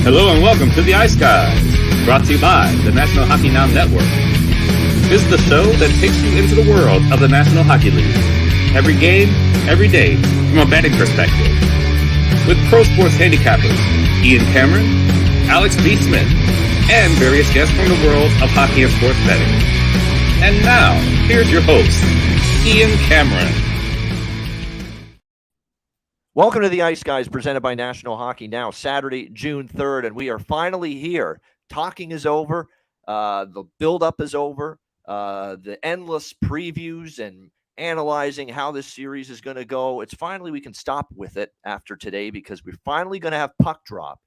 Hello and welcome to the Ice Guys, brought to you by the National Hockey Now Network. This is the show that takes you into the world of the National Hockey League. Every game, every day, from a betting perspective. With pro sports handicappers, Ian Cameron, Alex B. Smith, and various guests from the world of hockey and sports betting. And now, here's your host, Ian Cameron. Welcome to the Ice Guys, presented by National Hockey Now, Saturday, June 3rd, and we are finally here. Talking is over. The build-up is over. The endless previews and analyzing how this series is going to go. It's finally, we can stop with it after today because we're finally going to have puck drop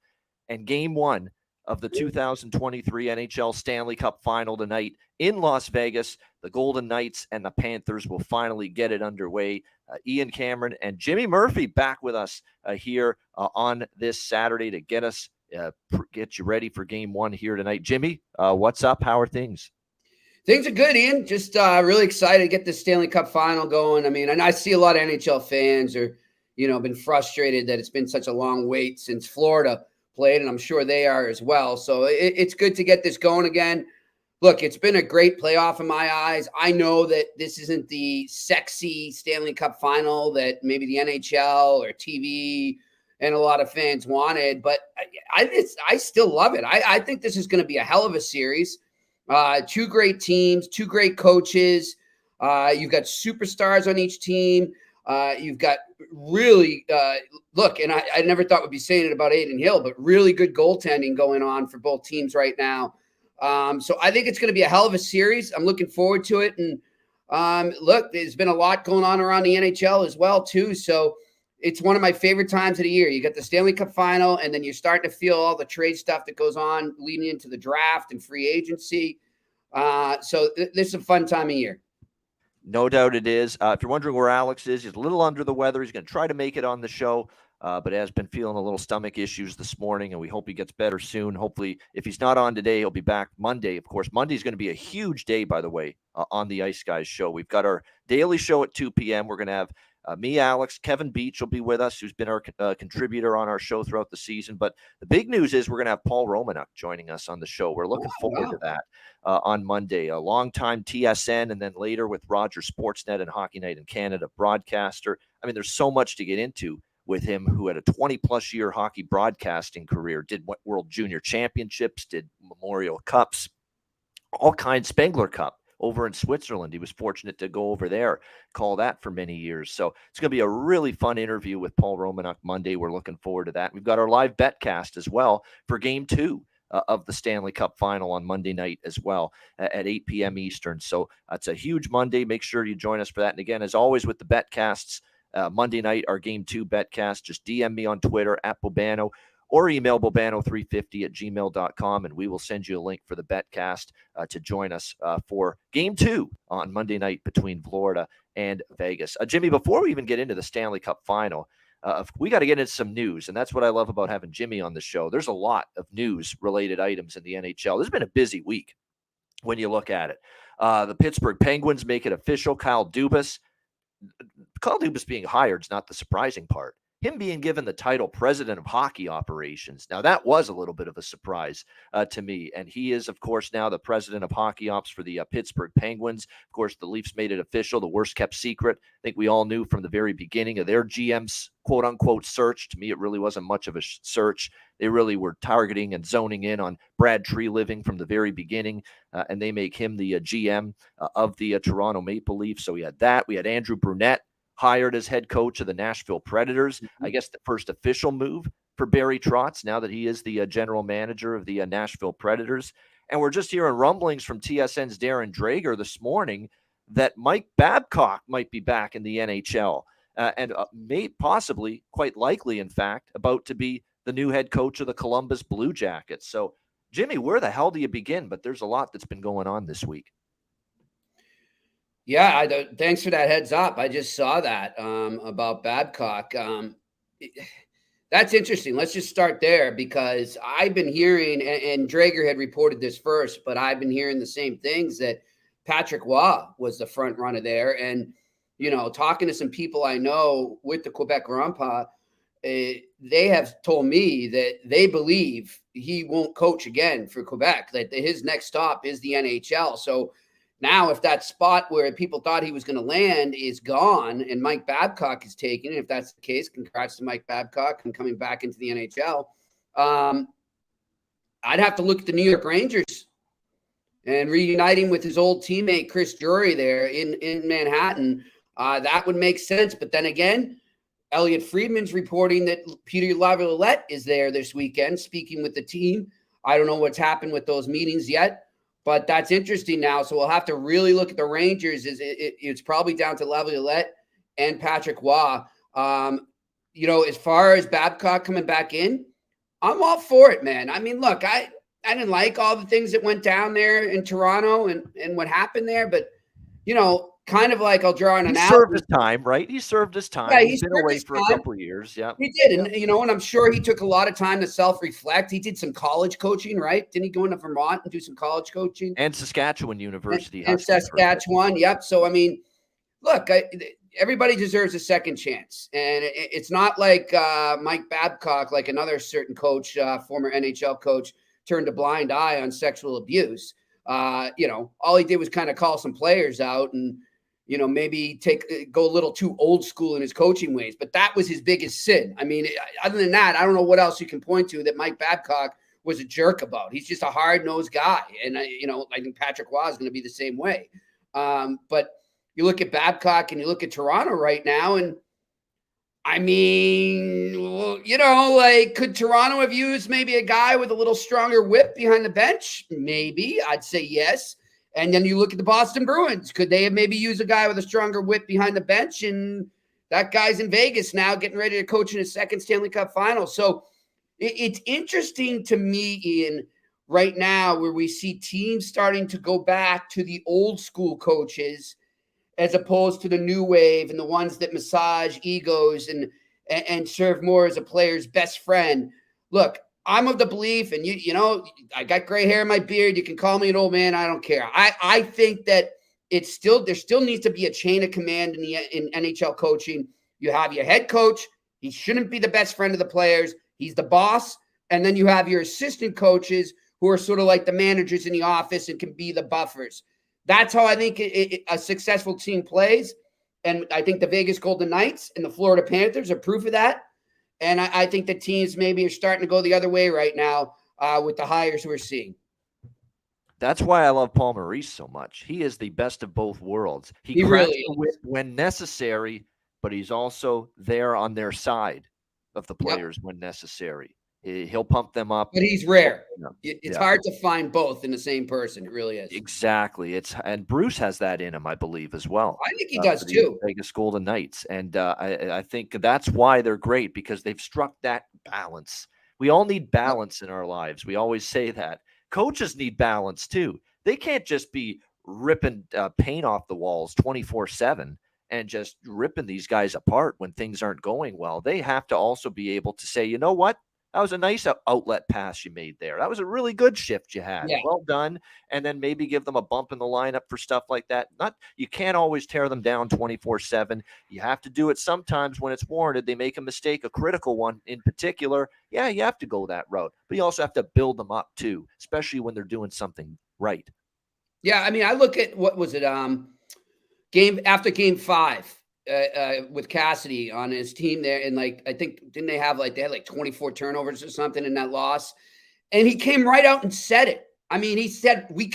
and game one of the 2023 NHL Stanley Cup Final tonight in Las Vegas. The Golden Knights and the Panthers will finally get it underway. Ian Cameron and Jimmy Murphy back with us here on this Saturday to get us get you ready for game one here tonight. Jimmy, what's up? How are things? Things are good, Ian. Just really excited to get the Stanley Cup Final going. I mean, and I see a lot of NHL fans are, been frustrated that it's been such a long wait since Florida played, and I'm sure they are as well. So it's good to get this going again. Look, it's been a great playoff in my eyes. I know that this isn't the sexy Stanley Cup Final that maybe the NHL or TV and a lot of fans wanted, but I still love it. I think this is going to be a hell of a series. Two great teams, two great coaches. You've got superstars on each team. You've got really, and I never thought we'd be saying it about Adin Hill, but really good goaltending going on for both teams right now. So I think it's going to be a hell of a series. I'm looking forward to it. And look, there's been a lot going on around the NHL as well, too. So it's one of my favorite times of the year. You got the Stanley Cup Final, and then you're starting to feel all the trade stuff that goes on leading into the draft and free agency. So this is a fun time of year. No doubt it is. If you're wondering where Alex is, he's a little under the weather. He's going to try to make it on the show, but has been feeling a little stomach issues this morning, and we hope he gets better soon. Hopefully, if he's not on today, he'll be back Monday. Of course, Monday's going to be a huge day, by the way, on the Ice Guys show. We've got our daily show at 2 p.m. We're going to have me, Alex, Kevin Beach will be with us, who's been our contributor on our show throughout the season. But the big news is we're going to have Paul Romanuk joining us on the show. We're looking forward to that on Monday. A longtime TSN and then later with Rogers Sportsnet and Hockey Night in Canada broadcaster. I mean, there's so much to get into with him, who had a 20-plus year hockey broadcasting career, did World Junior Championships, did Memorial Cups, all kinds, Spengler Cup. Over in Switzerland. He was fortunate to go over there, call that for many years. So it's going to be a really fun interview with Paul Romanuk Monday. We're looking forward to that. We've got our live betcast as well for game two of the Stanley Cup Final on Monday night as well at 8 p.m. Eastern. So it's a huge Monday. Make sure you join us for that. And again, as always with the betcasts, Monday night, our game two betcast, just DM me on Twitter at Bobano, or email bobano350@gmail.com, and we will send you a link for the betcast to join us for game two on Monday night between Florida and Vegas. Jimmy, before we even get into the Stanley Cup Final, we got to get into some news, and that's what I love about having Jimmy on the show. There's a lot of news-related items in the NHL. This has been a busy week when you look at it. The Pittsburgh Penguins make it official. Kyle Dubas being hired is not the surprising part. Him being given the title president of hockey operations. Now, that was a little bit of a surprise to me. And he is, of course, now the president of hockey ops for the Pittsburgh Penguins. Of course, the Leafs made it official, the worst kept secret. I think we all knew from the very beginning of their GM's quote unquote search. To me, it really wasn't much of a search. They really were targeting and zoning in on Brad Treliving from the very beginning. And they make him the GM of the Toronto Maple Leafs. So we had that. We had Andrew Brunette hired as head coach of the Nashville Predators. I guess the first official move for Barry Trotz now that he is the general manager of the Nashville Predators. And we're just hearing rumblings from TSN's Darren Drager this morning that Mike Babcock might be back in the NHL and may possibly, quite likely, in fact, about to be the new head coach of the Columbus Blue Jackets. So, Jimmy, where the hell do you begin? But there's a lot that's been going on this week. Yeah, thanks for that heads up. I just saw that about Babcock. That's interesting. Let's just start there because I've been hearing, and Drager had reported this first, but I've been hearing the same things, that Patrick Waugh was the front runner there. And, talking to some people I know with the Quebec Rampa, they have told me that they believe he won't coach again for Quebec, that his next stop is the NHL. So now if that spot where people thought he was going to land is gone and Mike Babcock is taken, if that's the case, congrats to Mike Babcock and coming back into the NHL. I'd have to look at the New York Rangers and reuniting with his old teammate Chris Drury there in Manhattan. That would make sense. But then again, Elliot Friedman's reporting that Peter Laviolette is there this weekend speaking with the team. I don't know what's happened with those meetings yet, but that's interesting now. So we'll have to really look at the Rangers. It's probably down to Laviolette and Patrick Waugh. As far as Babcock coming back in, I'm all for it, man. I mean, look, I didn't like all the things that went down there in Toronto and what happened there, but, kind of like I'll draw an analogy. He served his time, right? He served his time. Yeah, He's been away for a couple of years. Yeah, he did. And, and I'm sure he took a lot of time to self-reflect. He did some college coaching, right? Didn't he go into Vermont and do some college coaching? And Saskatchewan University. And Saskatchewan, yep. So, I mean, look, everybody deserves a second chance. And it's not like Mike Babcock, like another certain coach, former NHL coach, turned a blind eye on sexual abuse. All he did was kind of call some players out and, maybe go a little too old school in his coaching ways. But that was his biggest sin. I mean, other than that, I don't know what else you can point to that Mike Babcock was a jerk about. He's just a hard-nosed guy. And, I think Patrick Waugh is going to be the same way. But you look at Babcock and you look at Toronto right now, and I mean, could Toronto have used maybe a guy with a little stronger whip behind the bench? Maybe. I'd say yes. And then you look at the Boston Bruins. Could they have maybe used a guy with a stronger whip behind the bench? And that guy's in Vegas now getting ready to coach in his second Stanley Cup final. So it's interesting to me, Ian, right now where we see teams starting to go back to the old school coaches as opposed to the new wave and the ones that massage egos and serve more as a player's best friend. Look, I'm of the belief, and I got gray hair in my beard. You can call me an old man. I don't care. I think that there still needs to be a chain of command in NHL coaching. You have your head coach. He shouldn't be the best friend of the players. He's the boss. And then you have your assistant coaches who are sort of like the managers in the office and can be the buffers. That's how I think a successful team plays. And I think the Vegas Golden Knights and the Florida Panthers are proof of that. And I think the teams maybe are starting to go the other way right now with the hires we're seeing. That's why I love Paul Maurice so much. He is the best of both worlds. He really is. The whip when necessary, but he's also there on their side of the players when necessary. He'll pump them up. But he's rare. It's hard to find both in the same person. It really is. Exactly. And Bruce has that in him, I believe, as well. I think he does too. Vegas Golden Knights. And I think that's why they're great, because they've struck that balance. We all need balance in our lives. We always say that. Coaches need balance too. They can't just be ripping paint off the walls 24/7 and just ripping these guys apart when things aren't going well. They have to also be able to say, you know what? That was a nice outlet pass you made there. That was a really good shift you had. Yeah. Well done. And then maybe give them a bump in the lineup for stuff like that. You can't always tear them down 24/7. You have to do it sometimes when it's warranted. They make a mistake, a critical one in particular. Yeah, you have to go that route. But you also have to build them up too, especially when they're doing something right. Yeah, I mean, I look at what was it? Game 5. With Cassidy on his team there. And I think, didn't they have they had 24 turnovers or something in that loss? And he came right out and said it. I mean, he said, you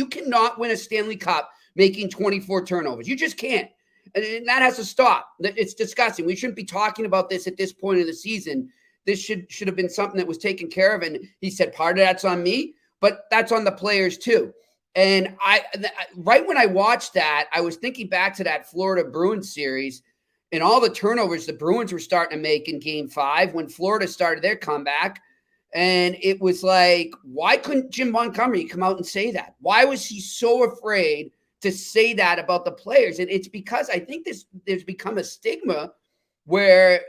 cannot win a Stanley Cup making 24 turnovers. You just can't. And that has to stop. It's disgusting. We shouldn't be talking about this at this point of the season. This should have been something that was taken care of. And he said, part of that's on me, but that's on the players too. And right when I watched that, I was thinking back to that Florida Bruins series and all the turnovers the Bruins were starting to make in Game 5 when Florida started their comeback. And it was like, why couldn't Jim Montgomery come out and say that? Why was he so afraid to say that about the players? And it's because I think there's become a stigma where,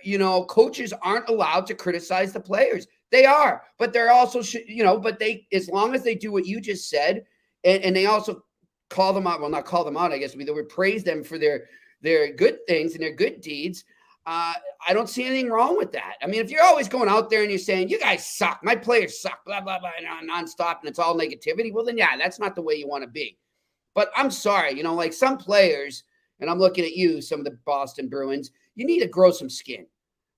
coaches aren't allowed to criticize the players. They are, but they're also, as long as they do what you just said, and they also call them out. Well, not call them out, I guess. They would praise them for their good things and their good deeds. I don't see anything wrong with that. I mean, if you're always going out there and you're saying, you guys suck, my players suck, blah, blah, blah, nonstop, and it's all negativity, well, then, yeah, that's not the way you want to be. But I'm sorry, like some players, and I'm looking at you, some of the Boston Bruins, you need to grow some skin.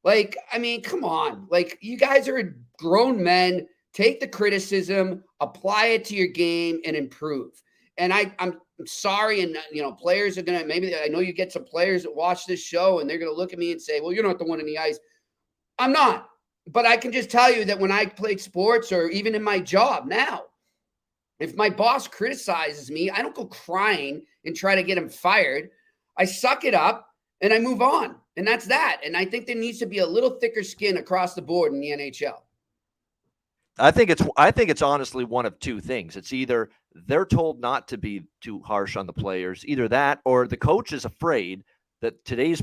Like, I mean, come on. Like, you guys are grown men. Take the criticism, apply it to your game, and improve. And I'm sorry, and players are gonna I know you get some players that watch this show and they're gonna look at me and say, "Well, you're not the one in the ice." I'm not, but I can just tell you that when I played sports or even in my job now, if my boss criticizes me, I don't go crying and try to get him fired. I suck it up and I move on, and that's that. And I think there needs to be a little thicker skin across the board in the NHL. I think it's honestly one of two things. It's either they're told not to be too harsh on the players, either that, or the coach is afraid that today's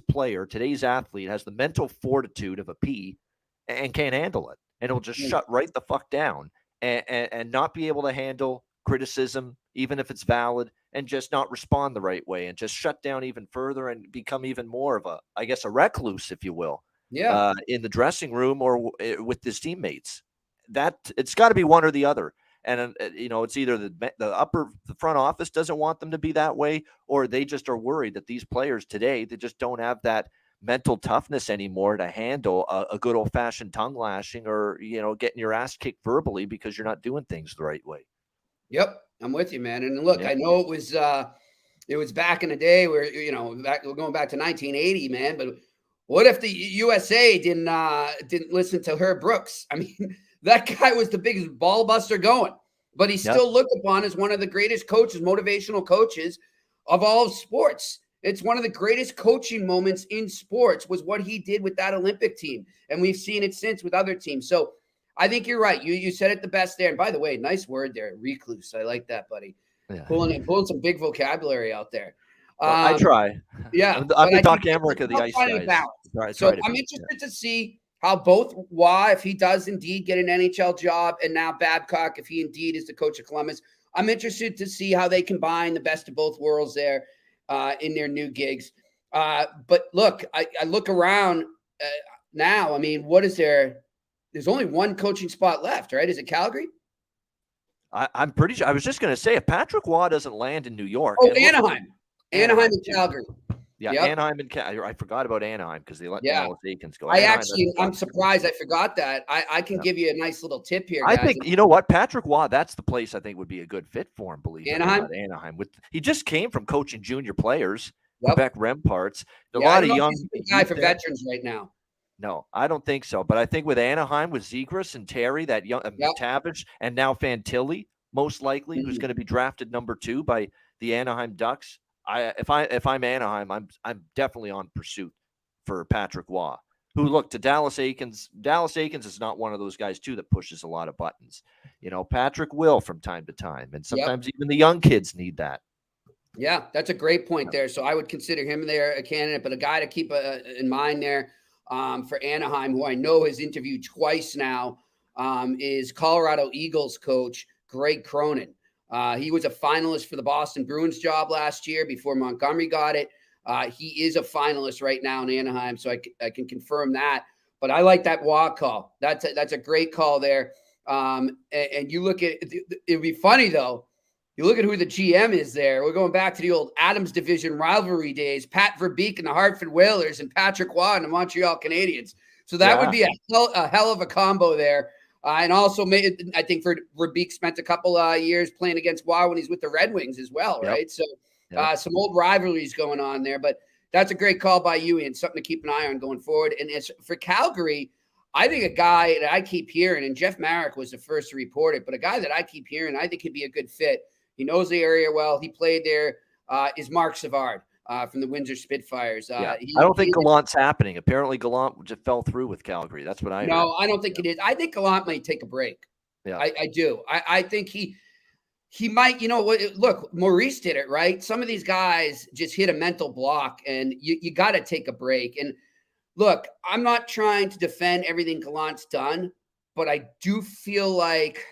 athlete has the mental fortitude of a pea and can't handle it. And it'll just shut right the fuck down and not be able to handle criticism, even if it's valid, and just not respond the right way and just shut down even further and become even more of a recluse, if you will, in the dressing room or with his teammates. That it's got to be one or the other. And, it's either the front office doesn't want them to be that way, or they just are worried that these players today, they just don't have that mental toughness anymore to handle a good old fashioned tongue lashing or, getting your ass kicked verbally because you're not doing things the right way. Yep. I'm with you, man. And look, I know it was back in the day where, we're going back to 1980, man, but what if the USA didn't listen to Herb Brooks? I mean, that guy was the biggest ball buster going, but he's still looked upon as one of the greatest coaches, motivational coaches of all sports. It's one of the greatest coaching moments in sports was what he did with that Olympic team. And we've seen it since with other teams. So I think you're right. You said it the best there. And by the way, nice word there, recluse. I like that, buddy. Yeah. Pulling some big vocabulary out there. I try. Yeah. I'm the Doc Emmerich of the ice guys. So I'm interested to see how both if he does indeed get an NHL job, and now Babcock, if he indeed is the coach of Columbus, I'm interested to see how they combine the best of both worlds there in their new gigs. But look, I look around now. I mean, what is there? There's only one coaching spot left, right? Is it Calgary? I'm pretty sure. I was just going to say, if Patrick Waugh doesn't land in New York. Oh, Anaheim and Calgary. Yeah, yep. Anaheim and I forgot about Anaheim because they let Dallas Eakins go. I'm surprised I forgot that. I can give you a nice little tip here, guys. I think, you know what, Patrick Waugh, that's the place I think would be a good fit for him, Anaheim? Anaheim. He just came from coaching junior players, Quebec Remparts. A lot of young guy for veterans right now. No, I don't think so. But I think with Anaheim, with Zegras and Terry, that young Tavish, and now Fantilli, most likely, who's going to be drafted number 2 by the Anaheim Ducks. If I'm Anaheim, I'm definitely on pursuit for Patrick Waugh, who look to Dallas Eakins. Dallas Eakins is not one of those guys too that pushes a lot of buttons. Patrick will from time to time, and sometimes even the young kids need that. Yeah, that's a great point there. So I would consider him there a candidate, but a guy to keep in mind there for Anaheim, who I know has interviewed twice now, is Colorado Eagles coach Greg Cronin. He was a finalist for the Boston Bruins job last year before Montgomery got it. He is a finalist right now in Anaheim, so I can confirm that. But I like that Waugh call. That's a great call there. And you look at it would be funny though. You look at who the GM is there. We're going back to the old Adams Division rivalry days. Pat Verbeek and the Hartford Whalers and Patrick Waugh and the Montreal Canadiens. So that would be a hell of a combo there. And also, I think Verbeek spent a couple years playing against Waugh when he's with the Red Wings as well, right? So some old rivalries going on there. But that's a great call by you, Ian. Something to keep an eye on going forward. And as for Calgary, I think a guy that I keep hearing, and Jeff Marek was the first to report it, but a guy that I keep hearing, I think could be a good fit. He knows the area well. He played there, is Mark Savard from the Windsor Spitfires. I don't think Gallant's happening. Apparently, Gallant just fell through with Calgary. That's what I heard. No, I don't think it is. I think Gallant might take a break. Yeah, I do. I think he might, look, Maurice did it, right? Some of these guys just hit a mental block, and you got to take a break. And look, I'm not trying to defend everything Gallant's done, but I do feel like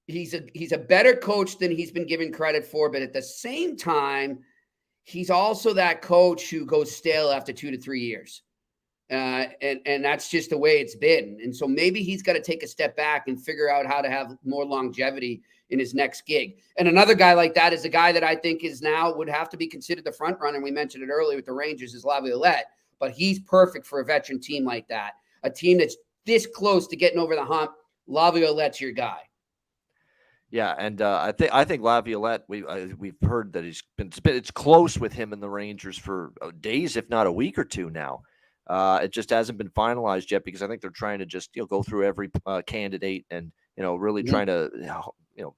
he's a better coach than he's been given credit for. But at the same time, he's also that coach who goes stale after 2 to 3 years. And that's just the way it's been. And so maybe he's got to take a step back and figure out how to have more longevity in his next gig. And another guy like that is a guy that I think is now would have to be considered the front runner. We mentioned it earlier with the Rangers is Laviolette, but he's perfect for a veteran team like that. A team that's this close to getting over the hump. Laviolette's your guy. Yeah, and I think Laviolette. We've heard that it's close with him and the Rangers for days, if not a week or two now. It just hasn't been finalized yet because I think they're trying to just go through every candidate and really trying to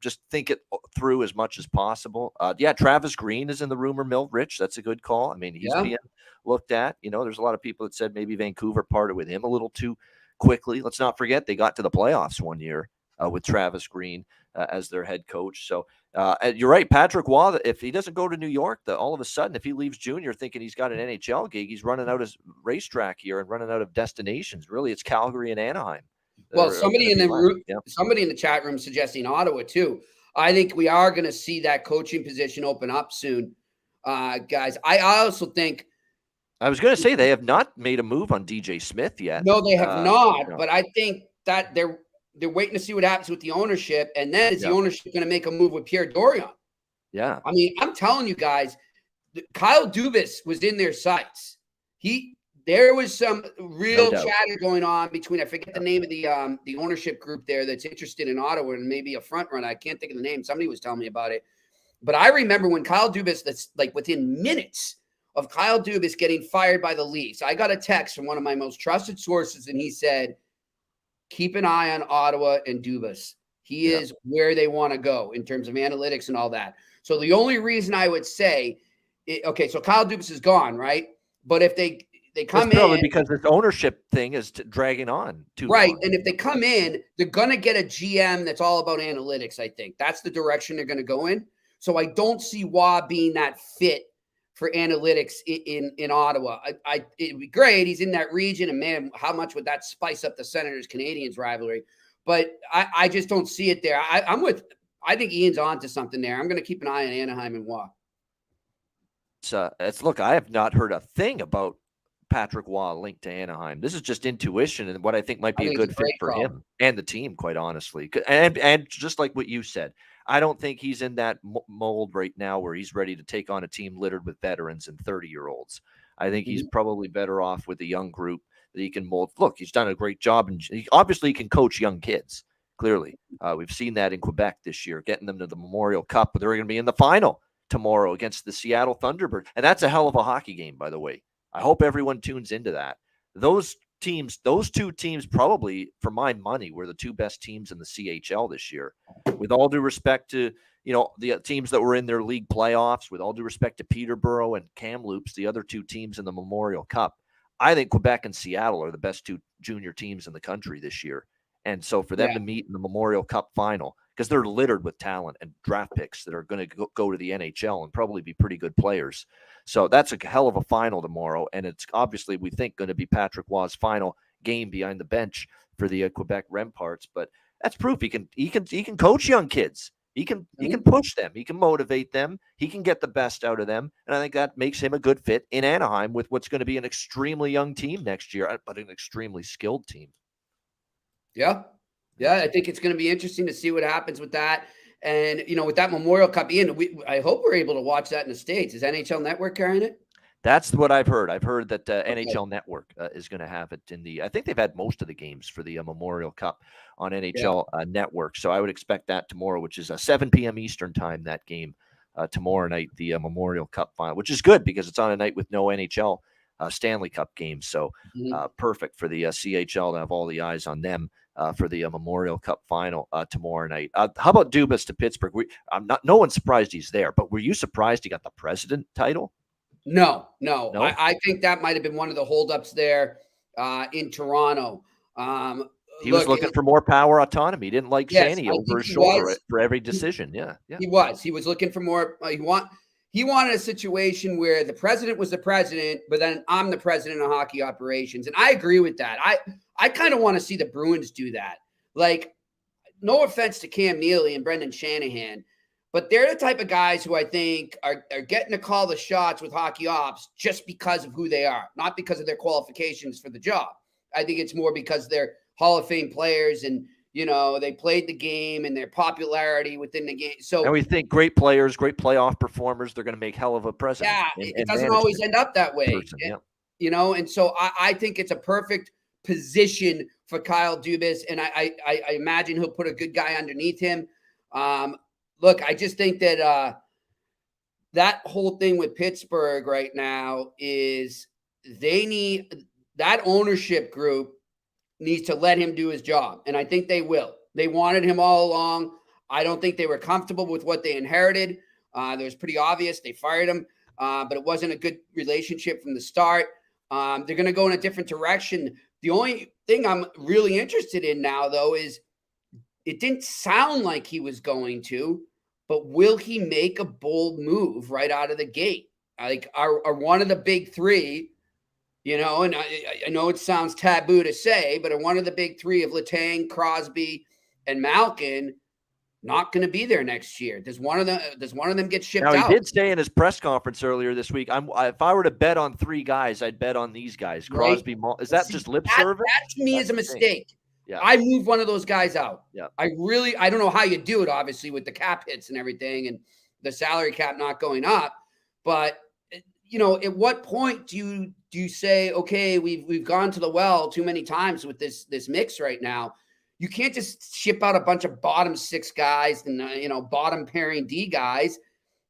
just think it through as much as possible. Yeah, Travis Green is in the rumor mill. Rich, that's a good call. I mean, he's being looked at. There's a lot of people that said maybe Vancouver parted with him a little too quickly. Let's not forget they got to the playoffs one year with Travis Green as their head coach. So you're right, Patrick Waugh, if he doesn't go to New York, all of a sudden, if he leaves junior thinking he's got an NHL gig, he's running out of racetrack here and running out of destinations. Really, it's Calgary and Anaheim. Well, somebody in the chat room suggesting Ottawa too. I think we are going to see that coaching position open up soon, guys. I also think. I was going to say they have not made a move on DJ Smith yet. No, they have not. But I think that they're waiting to see what happens with the ownership, and then is the ownership going to make a move with Pierre Dorion? Yeah, I mean, I'm telling you guys, Kyle Dubas was in their sights. There was some real chatter going on between, I forget the name of the ownership group there that's interested in Ottawa and maybe a front runner. I can't think of the name. Somebody was telling me about it. But I remember when Kyle Dubas, that's like within minutes of Kyle Dubas getting fired by the Leafs, I got a text from one of my most trusted sources, and he said, keep an eye on Ottawa and Dubas. He is where they want to go in terms of analytics and all that. So the only reason I would say, so Kyle Dubas is gone, right? But if they come in, probably because this ownership thing is dragging on too long. And if they come in, they're going to get a GM that's all about analytics. I think that's the direction they're going to go in. So I don't see Waugh being that fit for analytics in Ottawa. It'd be great. He's in that region, and man, how much would that spice up the Senators-Canadians rivalry? But I just don't see it there. I think Ian's on to something there. I'm going to keep an eye on Anaheim and Waugh. Look, I have not heard a thing about Patrick Waugh linked to Anaheim. This is just intuition and what I think might be a good fit for him and the team, quite honestly. And just like what you said, I don't think he's in that mold right now where he's ready to take on a team littered with veterans and 30-year-olds. I think he's probably better off with a young group that he can mold. Look, he's done a great job, and obviously he can coach young kids, clearly. We've seen that in Quebec this year, getting them to the Memorial Cup, but they're going to be in the final tomorrow against the Seattle Thunderbirds. And that's a hell of a hockey game, by the way. I hope everyone tunes into that. Those two teams probably, for my money, were the two best teams in the CHL this year. With all due respect to, the teams that were in their league playoffs, with all due respect to Peterborough and Kamloops, the other two teams in the Memorial Cup, I think Quebec and Seattle are the best two junior teams in the country this year. And so for them to meet in the Memorial Cup final, because they're littered with talent and draft picks that are going to go to the NHL and probably be pretty good players. So that's a hell of a final tomorrow. And it's obviously, we think, going to be Patrick Waugh's final game behind the bench for the Quebec Remparts. But that's proof he can coach young kids. He can push them. He can motivate them. He can get the best out of them. And I think that makes him a good fit in Anaheim with what's going to be an extremely young team next year, but an extremely skilled team. Yeah. I think it's going to be interesting to see what happens with that. And, with that Memorial Cup, Ian, I hope we're able to watch that in the States. Is NHL Network carrying it? That's what I've heard. I've heard that NHL Network is going to have it I think they've had most of the games for the Memorial Cup on NHL Network. So I would expect that tomorrow, which is 7 p.m. Eastern time, that game tomorrow night, the Memorial Cup final, which is good because it's on a night with no NHL Stanley Cup games. So perfect for the CHL to have all the eyes on them for the Memorial Cup final tomorrow night. How about Dubas to Pittsburgh? No one's surprised he's there, but were you surprised he got the president title? No. I think that might have been one of the holdups there in Toronto. He was looking for more power autonomy. He didn't like Sandy over his shoulder for every decision. Yeah. He was looking for more. He wanted a situation where the president was the president, but then I'm the president of hockey operations. And I agree with that. I kind of want to see the Bruins do that. Like, no offense to Cam Neely and Brendan Shanahan, but they're the type of guys who I think are getting to call the shots with hockey ops just because of who they are, not because of their qualifications for the job. I think it's more because they're Hall of Fame players and, they played the game and their popularity within the game. So, and we think great players, great playoff performers, they're going to make hell of a president. Yeah, it doesn't always end up that way. And so I think it's a perfect position for Kyle Dubas, and I imagine he'll put a good guy underneath him. Look, I just think that that whole thing with Pittsburgh right now is that ownership group needs to let him do his job, and I think they will. They wanted him all along. I don't think they were comfortable with what they inherited. It was pretty obvious. They fired him, but it wasn't a good relationship from the start. They're going to go in a different direction. The only thing I'm really interested in now, though, is it didn't sound like he was going to, but will he make a bold move right out of the gate? Like, are one of the big three, and I know it sounds taboo to say, but are one of the big three of Letang, Crosby, and Malkin not going to be there next year? Does one of them get shipped out? Now, he did say in his press conference earlier this week, if I were to bet on three guys, I'd bet on these guys. Crosby, is that just lip service? That to me is a mistake. Yeah. I move one of those guys out. Yeah. I don't know how you do it, obviously, with the cap hits and everything and the salary cap not going up. But, at what point do you say, okay, we've gone to the well too many times with this mix right now? You can't just ship out a bunch of bottom six guys and, bottom pairing D guys.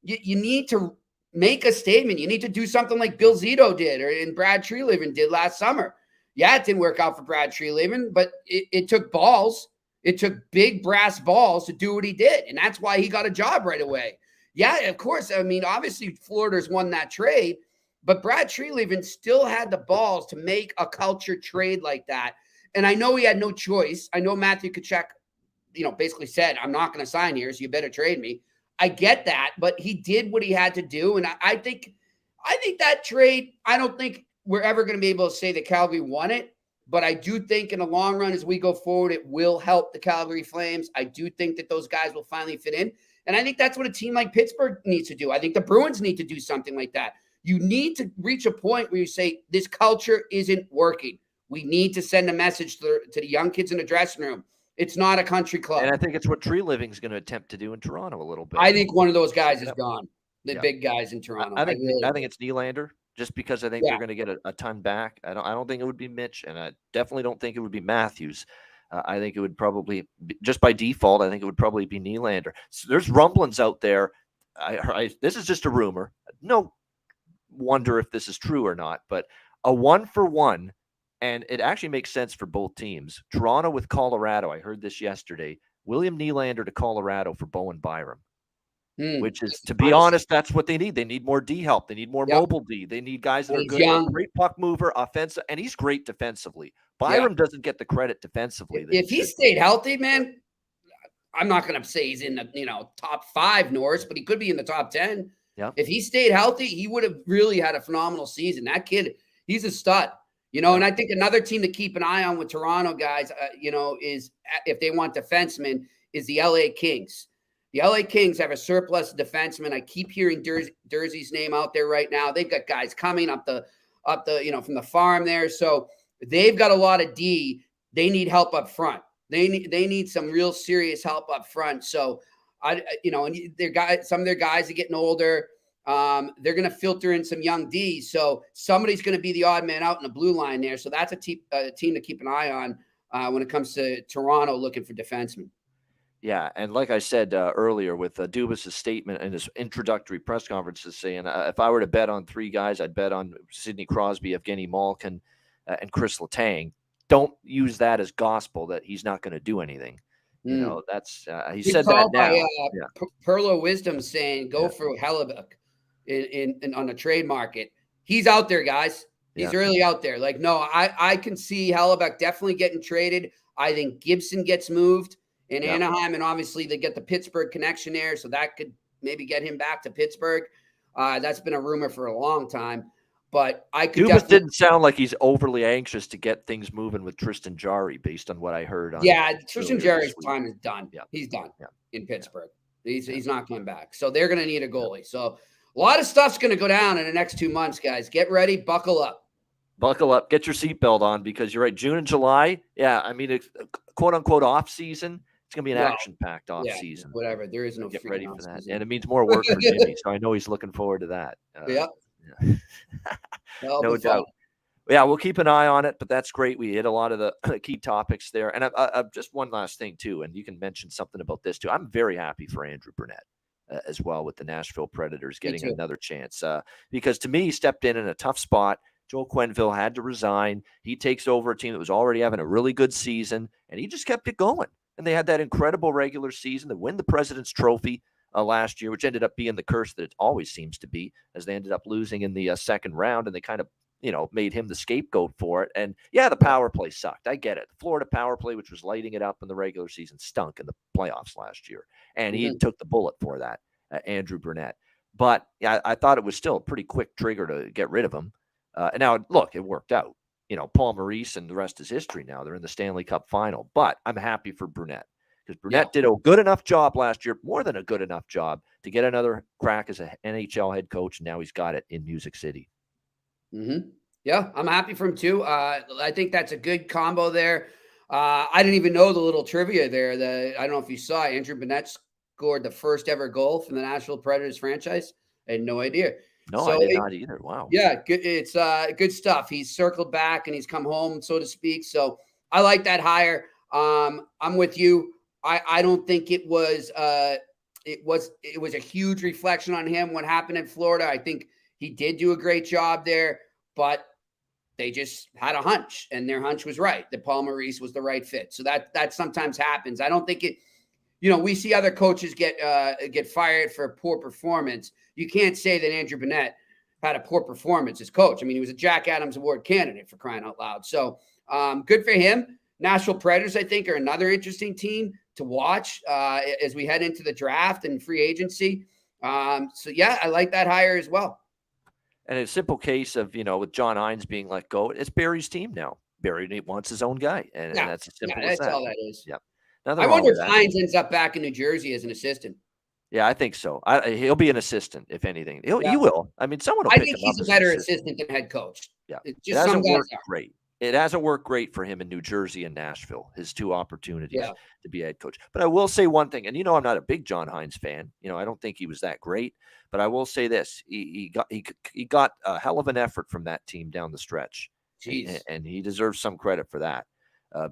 You need to make a statement. You need to do something like Bill Zito did and Brad Treliving did last summer. Yeah, it didn't work out for Brad Treliving, but it took balls. It took big brass balls to do what he did. And that's why he got a job right away. Yeah, of course. I mean, obviously, Florida's won that trade, but Brad Treliving still had the balls to make a culture trade like that. And I know he had no choice. I know Matthew Tkachuk, basically said, I'm not going to sign here, so you better trade me. I get that, but he did what he had to do. And I think that trade, I don't think we're ever going to be able to say that Calgary won it. But I do think in the long run, as we go forward, it will help the Calgary Flames. I do think that those guys will finally fit in. And I think that's what a team like Pittsburgh needs to do. I think the Bruins need to do something like that. You need to reach a point where you say, this culture isn't working. We need to send a message to the young kids in the dressing room. It's not a country club. And I think it's what Treliving is going to attempt to do in Toronto a little bit. I think one of those guys is gone. The big guys in Toronto. I think it's Nylander, just because I think they're going to get a ton back. I don't think it would be Mitch, and I definitely don't think it would be Matthews. I think it would probably just by default. I think it would probably be Nylander. So there's rumblings out there. This is just a rumor. No wonder if this is true or not. But a 1-for-1, and it actually makes sense for both teams. Toronto with Colorado. I heard this yesterday. William Nylander to Colorado for Bowen Byram. Which is, to be honest, that's what they need. They need more D help. They need more mobile D. They need guys that are good, great puck mover, offensive, and he's great defensively. Byram doesn't get the credit defensively. If he stayed healthy, man, I'm not going to say he's in the top 5, Norris, but he could be in the top 10. Yeah. If he stayed healthy, he would have really had a phenomenal season. That kid, he's a stud. And I think another team to keep an eye on with Toronto guys, is if they want defensemen, is the LA Kings. The LA Kings have a surplus of defensemen. I keep hearing Durzee's name out there right now. They've got guys coming up the from the farm there. So they've got a lot of D. They need help up front. They need some real serious help up front. So and some of their guys are getting older. They're going to filter in some young D. So somebody's going to be the odd man out in the blue line there. So that's a team to keep an eye on when it comes to Toronto looking for defensemen. Yeah, and like I said earlier, with Dubas' statement and his introductory press conferences saying, if I were to bet on 3 guys, I'd bet on Sidney Crosby, Evgeny Malkin, and Chris Letang. Don't use that as gospel that he's not going to do anything. That's he said that now. Perlo Wisdom saying go for Hellebuyck in on the trade market. He's out there, guys. He's really out there. Like, no, I can see Hellebuyck definitely getting traded. I think Gibson gets moved in Anaheim, and obviously they get the Pittsburgh connection there, so that could maybe get him back to Pittsburgh. That's been a rumor for a long time, but I could. Dubas didn't sound like he's overly anxious to get things moving with Tristan Jarry, based on what I heard. Tristan Jarry's time is done. Yeah. He's done in Pittsburgh. He's not coming back. So they're going to need a goalie. So a lot of stuff's going to go down in the next 2 months, guys. Get ready. Buckle up. Buckle up. Get your seatbelt on, because you're right. June and July, yeah, I mean, it's quote-unquote off season. It's going to be an action-packed off season. Whatever. There is no get ready for that. season. And it means more work for Jimmy. So I know he's looking forward to that. Yeah. No doubt. Yeah, we'll keep an eye on it, but that's great. We hit a lot of the key topics there. And I just one last thing, too, and you can mention something about this, too. I'm very happy for Andrew Burnett as well, with the Nashville Predators getting another chance. Because to me, he stepped in a tough spot. Joel Quenneville had to resign. He takes over a team that was already having a really good season, and he just kept it going. And they had that incredible regular season to win the President's Trophy last year, which ended up being the curse that it always seems to be, as they ended up losing in the second round, and they kind of made him the scapegoat for it. And yeah, the power play sucked. I get it. The Florida power play, which was lighting it up in the regular season, stunk in the playoffs last year. And he took the bullet for that, Andrew Burnett. But yeah, I thought it was still a pretty quick trigger to get rid of him. And now, look, it worked out. Paul Maurice and the rest is history now. They're in the Stanley Cup final. But I'm happy for Burnett, because Burnett did a good enough job last year, more than a good enough job, to get another crack as an NHL head coach. And now he's got it in Music City. Yeah, I'm happy for him too. I think that's a good combo there. I didn't even know the little trivia there. I don't know if you saw, Andrew Burnett scored the first ever goal from the Nashville Predators franchise. I had no idea. No, I did not either. Wow. Yeah, good. It's good stuff. He's circled back and he's come home, so to speak. So I like that hire. I'm with you. I don't think it was a huge reflection on him what happened in Florida. I think he did do a great job there, but they just had a hunch, and their hunch was right, that Paul Maurice was the right fit. So that sometimes happens. I don't think it. We see other coaches get fired for poor performance. You can't say that Andrew Burnett had a poor performance as coach. I mean, he was a Jack Adams Award candidate, for crying out loud. So good for him. Nashville Predators, I think, are another interesting team to watch as we head into the draft and free agency. So yeah, I like that hire as well. And a simple case of, with John Hines being let go, it's Barry's team now. Barry wants his own guy, and that's as simple as that. That's all that is. Yep. I wonder if Hines ends up back in New Jersey as an assistant. Yeah, I think so. He'll be an assistant, if anything. He will. I mean, someone will pick him up. I think he's a better assistant than head coach. Yeah. It hasn't worked great. It hasn't worked great for him in New Jersey and Nashville, his two opportunities to be head coach. But I will say one thing, and I'm not a big John Hines fan. I don't think he was that great. But I will say this: he got a hell of an effort from that team down the stretch, and he deserves some credit for that.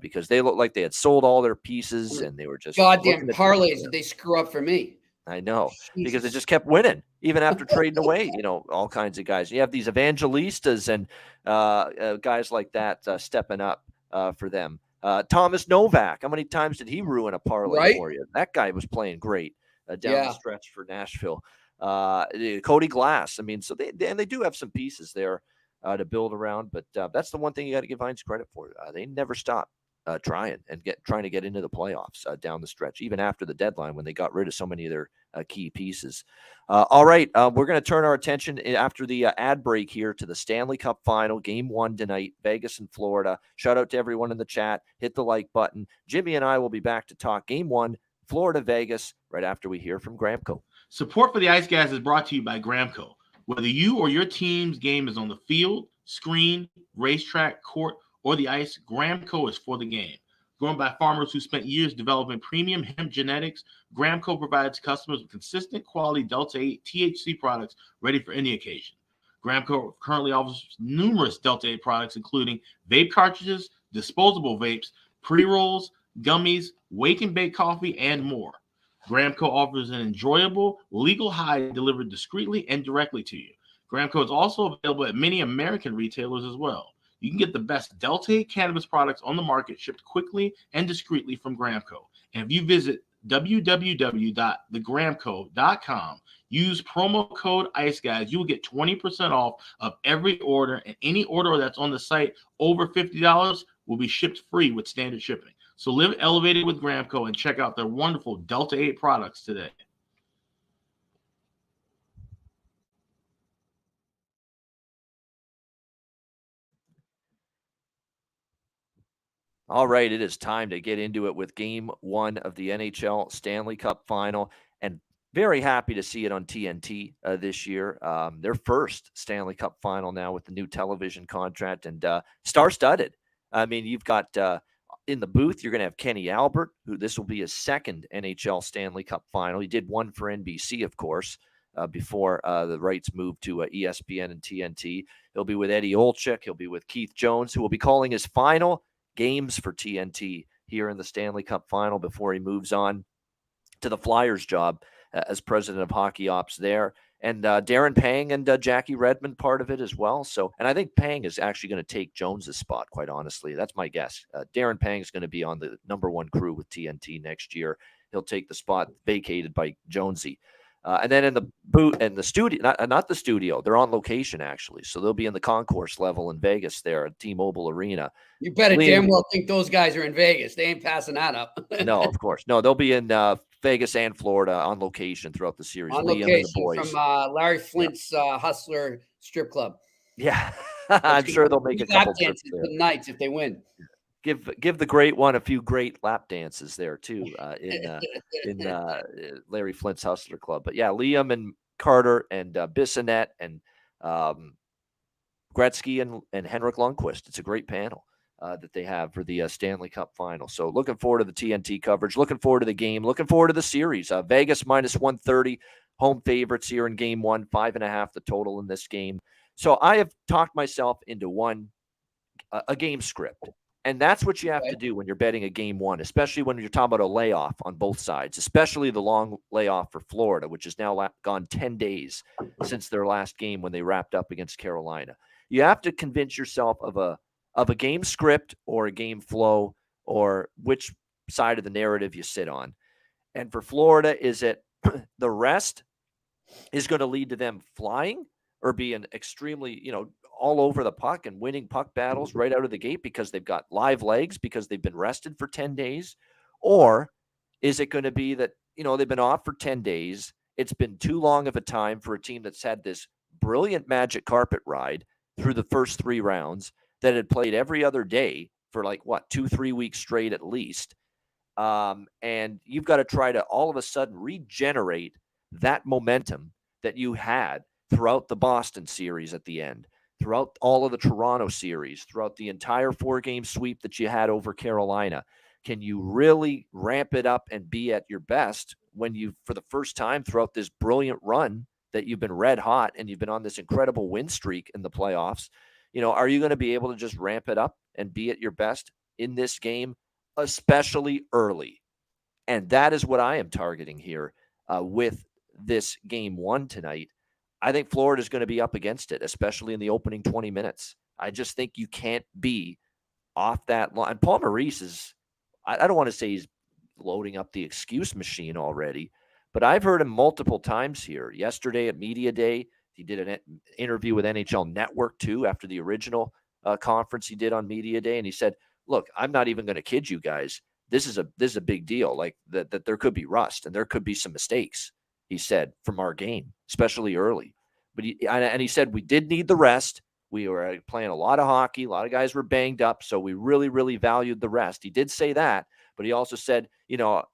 Because they looked like they had sold all their pieces, and they were just goddamn parlays that they screw up for me. I know, because they just kept winning even after trading away, all kinds of guys. You have these evangelistas and guys like that stepping up for them. Thomas Novak, how many times did he ruin a parlay for you? That guy was playing great down the stretch for Nashville. Cody Glass. I mean, so they do have some pieces there to build around, but that's the one thing you got to give Hines credit for. They never stop trying to get into the playoffs down the stretch, even after the deadline when they got rid of so many of their key pieces. All right, we're going to turn our attention after the ad break here to the Stanley Cup Final, Game 1 tonight, Vegas and Florida. Shout out to everyone in the chat. Hit the like button. Jimmy and I will be back to talk Game 1, Florida, Vegas, right after we hear from Gramco. Support for the Ice Guys is brought to you by Gramco. Whether you or your team's game is on the field, screen, racetrack, court, or the ice, Gramco is for the game. Grown by farmers who spent years developing premium hemp genetics, Gramco provides customers with consistent quality Delta-8 THC products ready for any occasion. Gramco currently offers numerous Delta-8 products, including vape cartridges, disposable vapes, pre-rolls, gummies, wake and bake coffee, and more. Gramco offers an enjoyable, legal high delivered discreetly and directly to you. Gramco is also available at many American retailers as well. You can get the best Delta-8 cannabis products on the market shipped quickly and discreetly from Gramco. And if you visit www.thegramco.com, use promo code IceGuys, you will get 20% off of every order, and any order that's on the site over $50 will be shipped free with standard shipping. So live elevated with Gramco and check out their wonderful Delta-8 products today. All right, it is time to get into it with Game 1 of the NHL Stanley Cup Final. And very happy to see it on TNT this year. Their first Stanley Cup final now with the new television contract, and star-studded. I mean, you've got in the booth, you're going to have Kenny Albert, who this will be his second NHL Stanley Cup final. He did one for NBC, of course, before the rights moved to ESPN and TNT. He'll be with Eddie Olczyk. He'll be with Keith Jones, who will be calling his final games for TNT here in the Stanley Cup final before he moves on to the Flyers job as president of hockey ops there. And Darren Pang and Jackie Redmond part of it as well. So, and I think Pang is actually going to take Jones's spot, quite honestly. That's my guess. Darren Pang is going to be on the number one crew with TNT next year. He'll take the spot vacated by Jonesy. And then in the boot and the studio, not the studio, they're on location actually. So they'll be in the concourse level in Vegas there at T-Mobile Arena. You better damn well think those guys are in Vegas. They ain't passing that up. No, of course. No, they'll be in Vegas and Florida on location throughout the series. On Liam location and the boys. from Larry Flint's Hustler Strip Club. Yeah, I'm sure they'll make a couple trips there. Nights if they win. Give the great one a few great lap dances there too in Larry Flint's Hustler Club. But yeah, Liam and Carter and Bissonnette and Gretzky and Henrik Lundqvist. It's a great panel that they have for the Stanley Cup final. So looking forward to the TNT coverage. Looking forward to the game. Looking forward to the series. Vegas -130, home favorites here in game one, 5.5 the total in this game. So I have talked myself into a game script. And that's what you have to do when you're betting a game one, especially when you're talking about a layoff on both sides, especially the long layoff for Florida, which has now gone 10 days since their last game when they wrapped up against Carolina. You have to convince yourself of a game script or a game flow or which side of the narrative you sit on. And for Florida, is it the rest is going to lead to them flying or being extremely, all over the puck and winning puck battles right out of the gate because they've got live legs because they've been rested for 10 days? Or is it going to be that, they've been off for 10 days. It's been too long of a time for a team that's had this brilliant magic carpet ride through the first 3 rounds that had played every other day for 2-3 weeks straight at least. And you've got to try to all of a sudden regenerate that momentum that you had throughout the Boston series at the end, throughout all of the Toronto series, throughout the entire 4-game sweep that you had over Carolina. Can you really ramp it up and be at your best when you, for the first time throughout this brilliant run that you've been red hot and you've been on this incredible win streak in the playoffs, are you going to be able to just ramp it up and be at your best in this game, especially early? And that is what I am targeting here with this game one tonight. I think Florida is going to be up against it, especially in the opening 20 minutes. I just think you can't be off that line. And Paul Maurice is, I don't want to say he's loading up the excuse machine already, but I've heard him multiple times here. Yesterday at Media Day, he did an interview with NHL Network too after the original conference he did on Media Day. And he said, look, I'm not even going to kid you guys. This is a big deal. Like that there could be rust and there could be some mistakes, he said, from our game, especially early. But he said we did need the rest. We were playing a lot of hockey. A lot of guys were banged up, so we really, really valued the rest. He did say that, but he also said,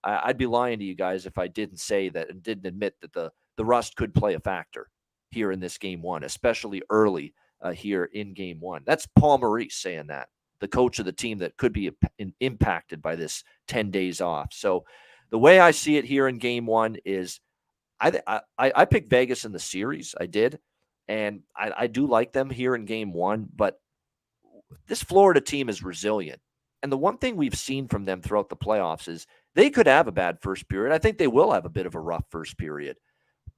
I'd be lying to you guys if I didn't say that and didn't admit that the rust could play a factor here in this game one, especially early here in game one. That's Paul Maurice saying that, the coach of the team that could be impacted by this 10 days off. So the way I see it here in game one is I picked Vegas in the series. I did. And I do like them here in game one. But this Florida team is resilient. And the one thing we've seen from them throughout the playoffs is they could have a bad first period. I think they will have a bit of a rough first period.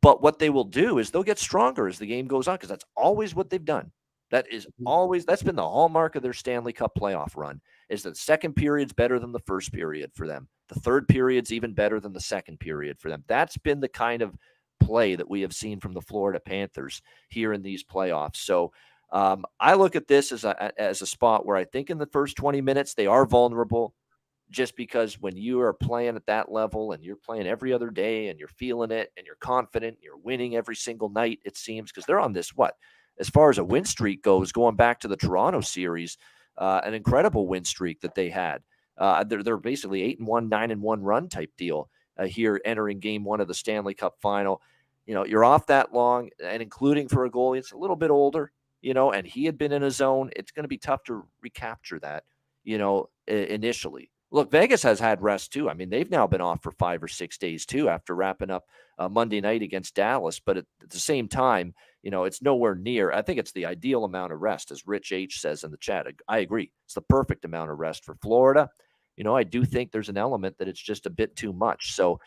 But what they will do is they'll get stronger as the game goes on because that's always what they've done. That's been the hallmark of their Stanley Cup playoff run, is that the second period's better than the first period for them. The third period's even better than the second period for them. That's been the kind of play that we have seen from the Florida Panthers here in these playoffs. So I look at this as a spot where I think in the first 20 minutes they are vulnerable, just because when you are playing at that level and you're playing every other day and you're feeling it and you're confident, you're winning every single night, it seems, because they're on this, as far as a win streak goes, going back to the Toronto series, an incredible win streak that they had. They're basically 8-1, 9-1 run type deal here entering game one of the Stanley Cup final. You're off that long, and including for a goalie, it's a little bit older, and he had been in a zone. It's going to be tough to recapture that, initially. Look, Vegas has had rest too. I mean, they've now been off for 5 or 6 days too after wrapping up Monday night against Dallas. But at the same time, it's nowhere near. I think it's the ideal amount of rest, as Rich H says in the chat. I agree. It's the perfect amount of rest for Florida. I do think there's an element that it's just a bit too much. So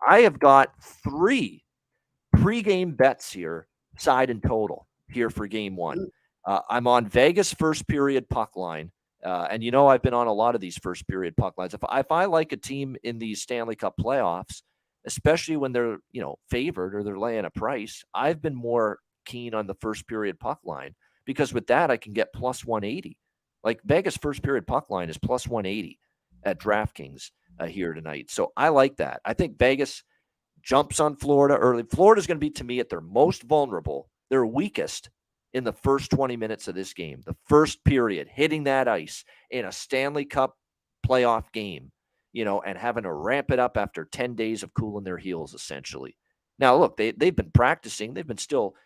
I have got 3 pregame bets here, side and total, here for game one. I'm on Vegas first period puck line. And I've been on a lot of these first period puck lines. If I like a team in these Stanley Cup playoffs, especially when they're, favored or they're laying a price, I've been more keen on the first period puck line, because with that I can get plus 180. Like Vegas first period puck line is plus 180 at DraftKings here tonight. So I like that. I think Vegas jumps on Florida early. Florida's going to be, to me, at their most vulnerable, their weakest in the first 20 minutes of this game, the first period, hitting that ice in a Stanley Cup playoff game, and having to ramp it up after 10 days of cooling their heels, essentially. Now, look, they've been practicing. They've been still,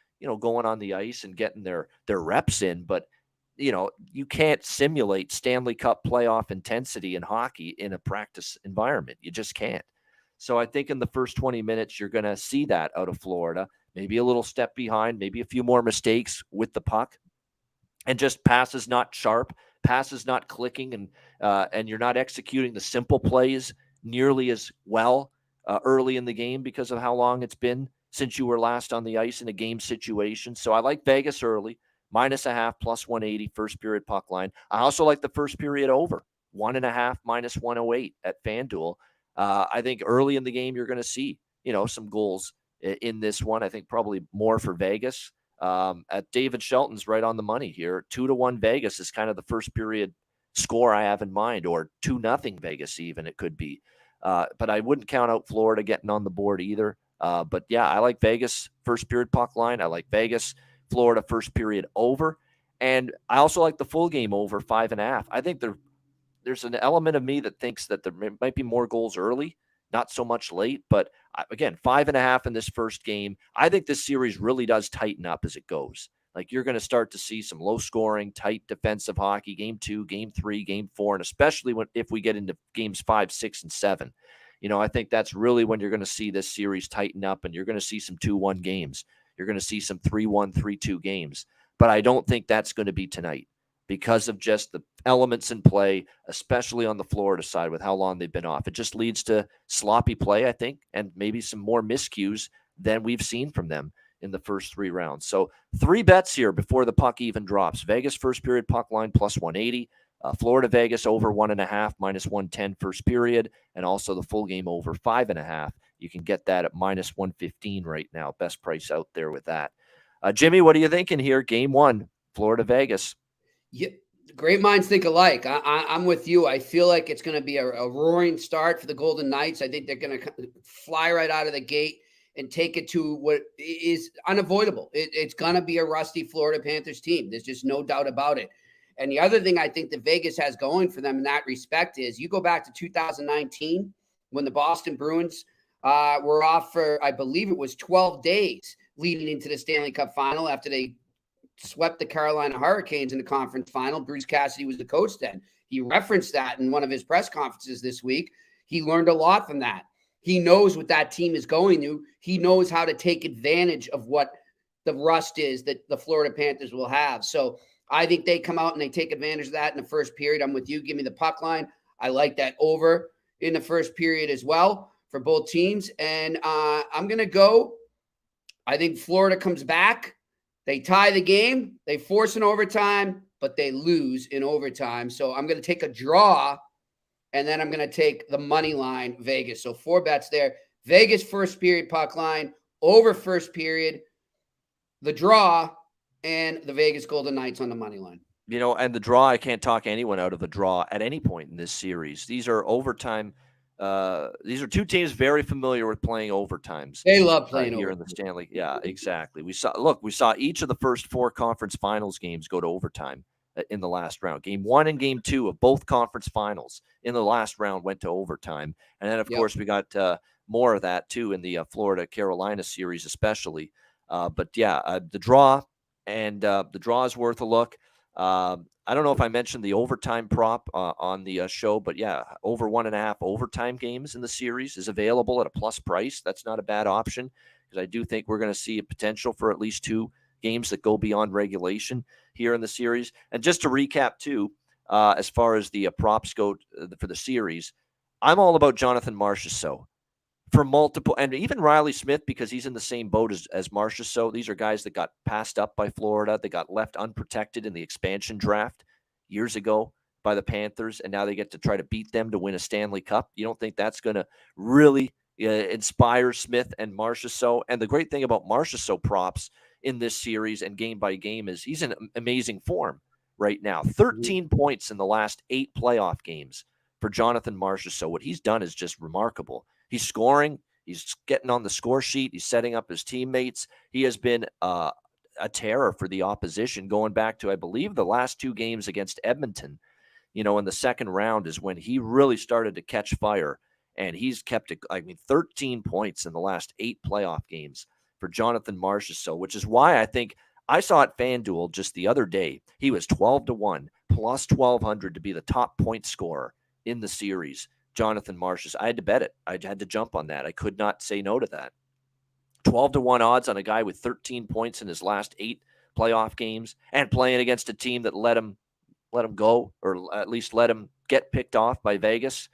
going on the ice and getting their reps in, but, you can't simulate Stanley Cup playoff intensity in hockey in a practice environment. You just can't. So I think in the first 20 minutes, you're going to see that out of Florida. Maybe a little step behind, maybe a few more mistakes with the puck, and just passes not sharp, passes not clicking, and you're not executing the simple plays nearly as well early in the game because of how long it's been since you were last on the ice in a game situation. So I like Vegas early, -0.5, plus 180 first period puck line. I also like the first period over, 1.5, -108 at FanDuel. I think early in the game, you're going to see, some goals in this one. I think probably more for Vegas. At David Shelton's right on the money here. 2-1 Vegas is kind of the first period score I have in mind, or 2-0 Vegas even, it could be. But I wouldn't count out Florida getting on the board either. But yeah, I like Vegas first period puck line. I like Vegas, Florida first period over. And I also like the full game over 5.5. I think there's an element of me that thinks that there might be more goals early, not so much late. But again, 5.5 in this first game. I think this series really does tighten up as it goes. Like, you're going to start to see some low scoring, tight defensive hockey, game 2, game 3, game 4, and especially if we get into games 5, 6, and 7. I think that's really when you're going to see this series tighten up, and you're going to see some 2-1 games. You're going to see some 3-1, 3-2 games. But I don't think that's going to be tonight, because of just the elements in play, especially on the Florida side with how long they've been off. It just leads to sloppy play, I think, and maybe some more miscues than we've seen from them in the first 3 rounds. So 3 bets here before the puck even drops. Vegas first period puck line plus 180. Florida Vegas over 1.5, -110 first period, and also the full game over 5.5. You can get that at -115 right now. Best price out there with that. Jimmy, what are you thinking here? Game 1, Florida Vegas. Yeah, great minds think alike. I'm with you. I feel like it's going to be a roaring start for the Golden Knights. I think they're going to fly right out of the gate and take it to what is unavoidable. It's going to be a rusty Florida Panthers team. There's just no doubt about it. And the other thing I think that Vegas has going for them in that respect is, you go back to 2019 when the Boston Bruins were off for, I believe it was 12 days leading into the Stanley Cup final after they swept the Carolina Hurricanes in the conference final. Bruce Cassidy was the coach then. He referenced that in one of his press conferences this week. He learned a lot from that. He knows what that team is going to. He knows how to take advantage of what the rust is that the Florida Panthers will have. So I think they come out and they take advantage of that in the first period. I'm with you. Give me the puck line. I like that over in the first period as well for both teams. And I'm going to go. I think Florida comes back. They tie the game. They force an overtime, but they lose in overtime. So I'm going to take a draw, and then I'm going to take the money line Vegas. So 4 bets there. Vegas first period puck line, over first period, the draw, and the Vegas Golden Knights on the money line. And the draw, I can't talk anyone out of the draw at any point in this series. These are overtime. These are 2 teams very familiar with playing overtimes. They love playing here in the Stanley. Yeah, exactly. We saw each of the first 4 conference finals games go to overtime in the last round. Game 1 and game 2 of both conference finals in the last round went to overtime. And then, of course, we got more of that too in the Florida-Carolina series especially. But yeah, the draw is worth a look. I don't know if I mentioned the overtime prop on the show, but yeah, over 1.5 overtime games in the series is available at a plus price. That's not a bad option because I do think we're going to see a potential for at least 2 games that go beyond regulation here in the series. And just to recap too, as far as the props go for the series, I'm all about Jonathan Marchessault for multiple, and even Riley Smith, because he's in the same boat as Marchessault. These are guys that got passed up by Florida. They got left unprotected in the expansion draft years ago by the Panthers, and now they get to try to beat them to win a Stanley Cup. You don't think that's going to really inspire Smith and Marchessault? And the great thing about Marchessault props in this series and game by game is he's in amazing form right now. 13 points in the last 8 playoff games for Jonathan Marchessault. What he's done is just remarkable. He's scoring. He's getting on the score sheet. He's setting up his teammates. He has been a terror for the opposition going back to, I believe, the last 2 games against Edmonton. In the second round is when he really started to catch fire, and he's kept it. 13 points in the last 8 playoff games for Jonathan Marchessault, which is why I think I saw at FanDuel just the other day. He was 12-1 plus 1,200 to be the top point scorer in the series. Jonathan Marchessault. I had to bet it. I had to jump on that. I could not say no to that. 12-1 odds on a guy with 13 points in his last 8 playoff games and playing against a team that let him go, or at least let him get picked off by Vegas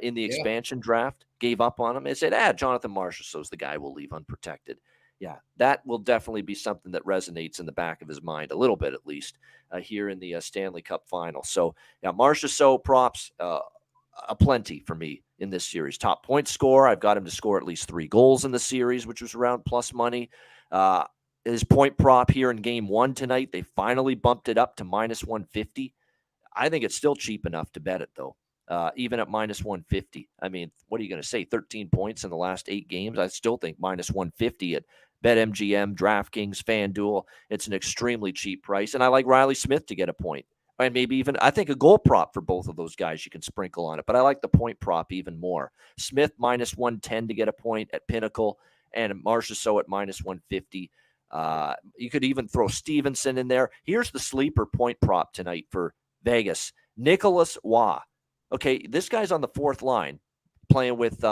in the expansion draft, gave up on him and said, Jonathan Marchessault's the guy we'll leave unprotected. Yeah, that will definitely be something that resonates in the back of his mind, a little bit at least, here in the Stanley Cup final. So, yeah, Marchessault props, aplenty for me in this series. Top point scorer, I've got him to score at least 3 goals in the series, which was around plus money. His point prop here in game 1 tonight, they finally bumped it up to minus 150. I think it's still cheap enough to bet it, though, even at minus 150. I mean, what are you going to say? 13 points in the last 8 games? I still think minus 150 at BetMGM, DraftKings, FanDuel. It's an extremely cheap price. And I like Riley Smith to get a point. And maybe even, I think, a goal prop for both of those guys you can sprinkle on it. But I like the point prop even more. Smith minus 110 to get a point at Pinnacle, and Marchessault at minus 150. You could even throw Stevenson in there. Here's the sleeper point prop tonight for Vegas. Nicholas Waugh. Okay, this guy's on the 4th line playing with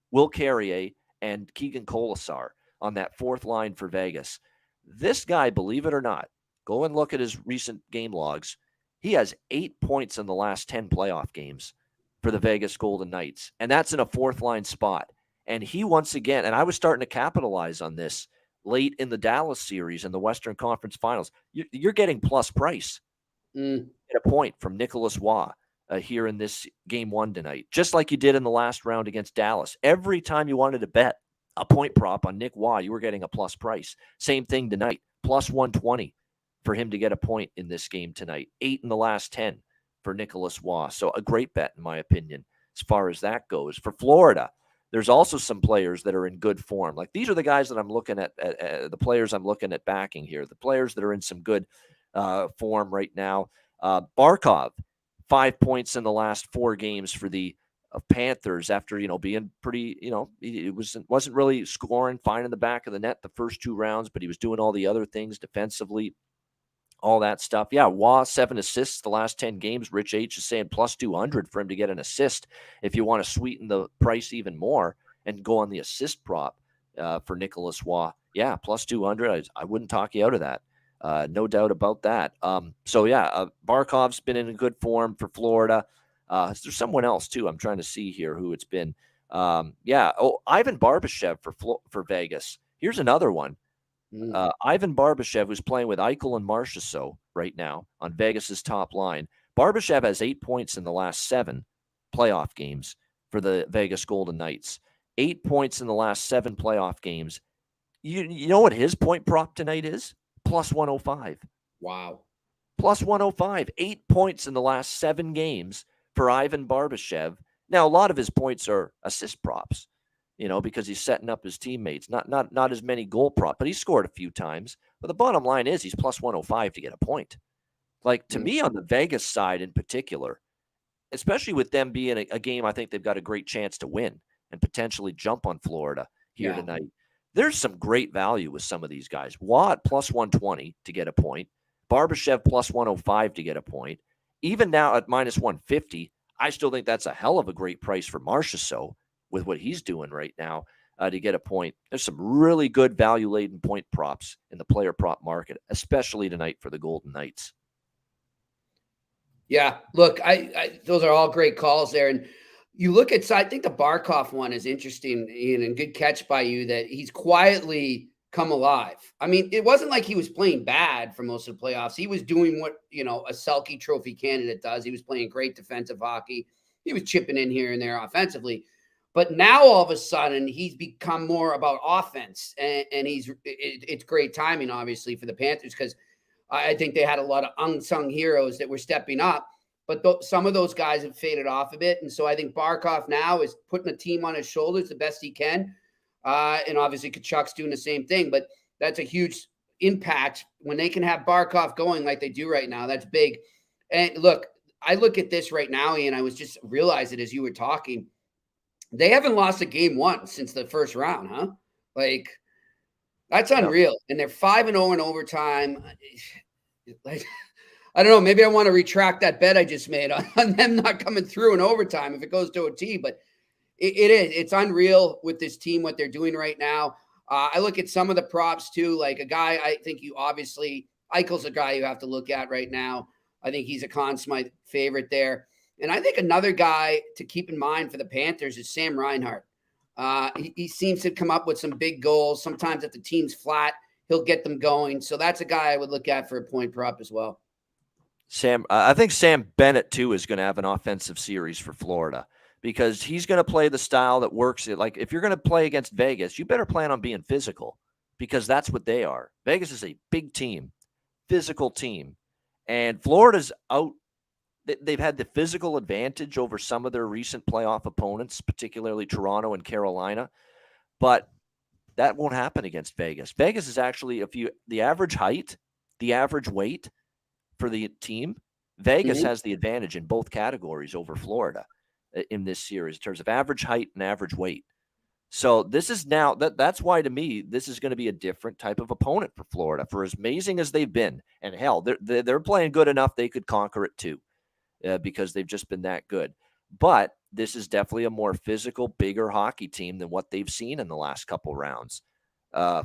Will Carrier and Keegan Colasar on that 4th line for Vegas. This guy, believe it or not, go and look at his recent game logs. He has 8 points in the last 10 playoff games for the Vegas Golden Knights, and that's in a 4th line spot. And he once again, and I was starting to capitalize on this late in the Dallas series in the Western Conference Finals. You're getting plus price at a point from Nicholas Waugh here in this game 1 tonight, just like you did in the last round against Dallas. Every time you wanted to bet a point prop on Nick Waugh, you were getting a plus price. Same thing tonight, plus 120. For him to get a point in this game tonight. 8 in the last 10 for Nicholas Waugh. So a great bet, in my opinion, as far as that goes. For Florida, there's also some players that are in good form. Like, these are the guys that I'm looking at, the players I'm looking at backing here, the players that are in some good form right now. Barkov, 5 points in the last 4 games for the Panthers after, being pretty, it wasn't really scoring fine in the back of the net the first 2 rounds, but he was doing all the other things defensively. All that stuff. Yeah, Waugh, 7 assists the last 10 games. Rich H is saying plus 200 for him to get an assist if you want to sweeten the price even more and go on the assist prop for Nicholas Waugh. Yeah, plus 200. I wouldn't talk you out of that. No doubt about that. Barkov's been in a good form for Florida. There's someone else, too, I'm trying to see here who it's been. Ivan Barbashev for Vegas. Here's another one. Ivan Barbashev, who's playing with Eichel and Marchessault right now on Vegas's top line. Barbashev has 8 points in the last 7 playoff games for the Vegas Golden Knights. 8 points in the last 7 playoff games. You know what his point prop tonight is? Plus 105. Wow. Plus 105. 8 points in the last 7 games for Ivan Barbashev. Now, a lot of his points are assist props. Because he's setting up his teammates. Not as many goal prop, but he scored a few times. But the bottom line is he's plus 105 to get a point. Like, to me, on the Vegas side in particular, especially with them being a game I think they've got a great chance to win. and potentially jump on Florida here tonight. There's some great value with some of these guys. Watt plus 120 to get a point. Barbashev plus 105 to get a point. Even now at minus 150, I still think that's a hell of a great price for Marchessault with what he's doing right now to get a point. There's some really good value-laden point props in the player prop market, especially tonight for the Golden Knights. Yeah, look, I those are all great calls there. And you look at, so I think the Barkov one is interesting, Ian, and good catch by you that he's quietly come alive. I mean, it wasn't like he was playing bad for most of the playoffs. He was doing what, a Selke Trophy candidate does. He was playing great defensive hockey. He was chipping in here and there offensively. But now all of a sudden he's become more about offense, and it's great timing, obviously, for the Panthers, because I think they had a lot of unsung heroes that were stepping up, but some of those guys have faded off a bit. And so I think Barkov now is putting a team on his shoulders the best he can. And obviously Kachuk's doing the same thing, but that's a huge impact when they can have Barkov going like they do right now. That's big. And look, I look at this right now, Ian, I was just realizing as you were talking, they haven't lost a game once since the first round, huh? Like, that's unreal. And they're 5-0 in overtime. Like, I don't know. Maybe I want to retract that bet I just made on them not coming through in overtime if it goes to OT. But it's unreal with this team, what they're doing right now. I look at some of the props too. Like a guy, I think Eichel's a guy you have to look at right now. I think he's a Conn Smythe favorite there. And I think another guy to keep in mind for the Panthers is Sam Reinhart. He seems to come up with some big goals. Sometimes if the team's flat, he'll get them going. So that's a guy I would look at for a point prop as well. I think Sam Bennett, too, is going to have an offensive series for Florida because he's going to play the style that works. Like, if you're going to play against Vegas, you better plan on being physical because that's what they are. Vegas is a big team, physical team. And Florida's out. They've had the physical advantage over some of their recent playoff opponents, particularly Toronto and Carolina. But that won't happen against Vegas. Vegas is actually, the average height, the average weight for the team, Vegas has the advantage in both categories over Florida in this series in terms of average height and average weight. So this is now, that's why to me, this is going to be a different type of opponent for Florida. For as amazing as they've been, and hell, they're playing good enough they could conquer it too. Because they've just been that good. But this is definitely a more physical, bigger hockey team than what they've seen in the last couple rounds,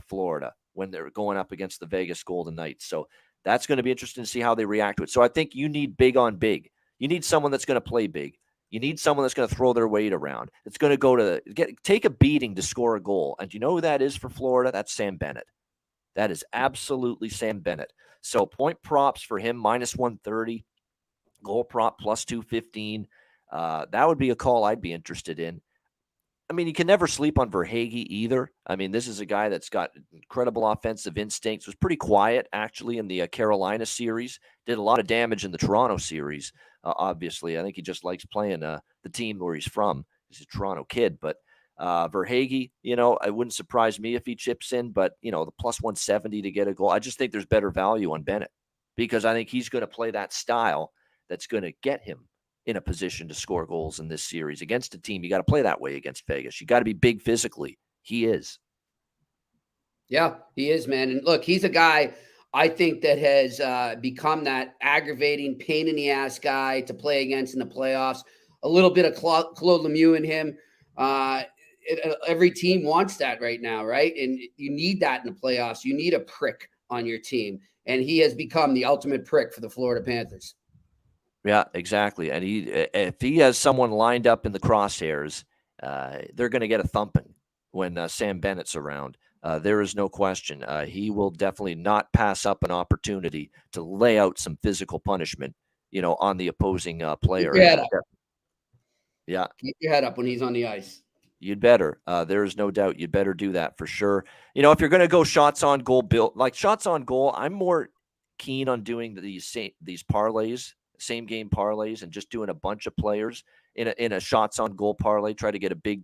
Florida, when they're going up against the Vegas Golden Knights. So that's going to be interesting to see how they react to it. So I think you need big on big. You need someone that's going to play big. You need someone that's going to throw their weight around. It's going to go to take a beating to score a goal. And you know who that is for Florida? That's Sam Bennett. That is absolutely Sam Bennett. So point props for him, minus 130. Goal prop plus 215. That would be a call I'd be interested in. I mean, you can never sleep on Verhaeghe either. I mean, this is a guy that's got incredible offensive instincts. Was pretty quiet, actually, in the Carolina series. Did a lot of damage in the Toronto series, obviously. I think he just likes playing the team where he's from. He's a Toronto kid. But Verhaeghe, it wouldn't surprise me if he chips in. But, the plus 170 to get a goal. I just think there's better value on Bennett because I think he's going to play that style that's going to get him in a position to score goals in this series against a team. You got to play that way against Vegas. You got to be big physically. He is. Yeah, he is, man. And look, he's a guy I think that has become that aggravating pain in the ass guy to play against in the playoffs. A little bit of Claude Lemieux in him. Every team wants that right now, right? And you need that in the playoffs. You need a prick on your team. And he has become the ultimate prick for the Florida Panthers. Yeah, exactly. And if he has someone lined up in the crosshairs, they're going to get a thumping when Sam Bennett's around. There is no question. He will definitely not pass up an opportunity to lay out some physical punishment, on the opposing player. Keep your head up. Yeah. Keep your head up when he's on the ice. You'd better. There is no doubt you'd better do that for sure. If you're going to go shots on goal, like shots on goal, I'm more keen on doing these parlays, same game parlays, and just doing a bunch of players in a shots on goal parlay, try to get a big,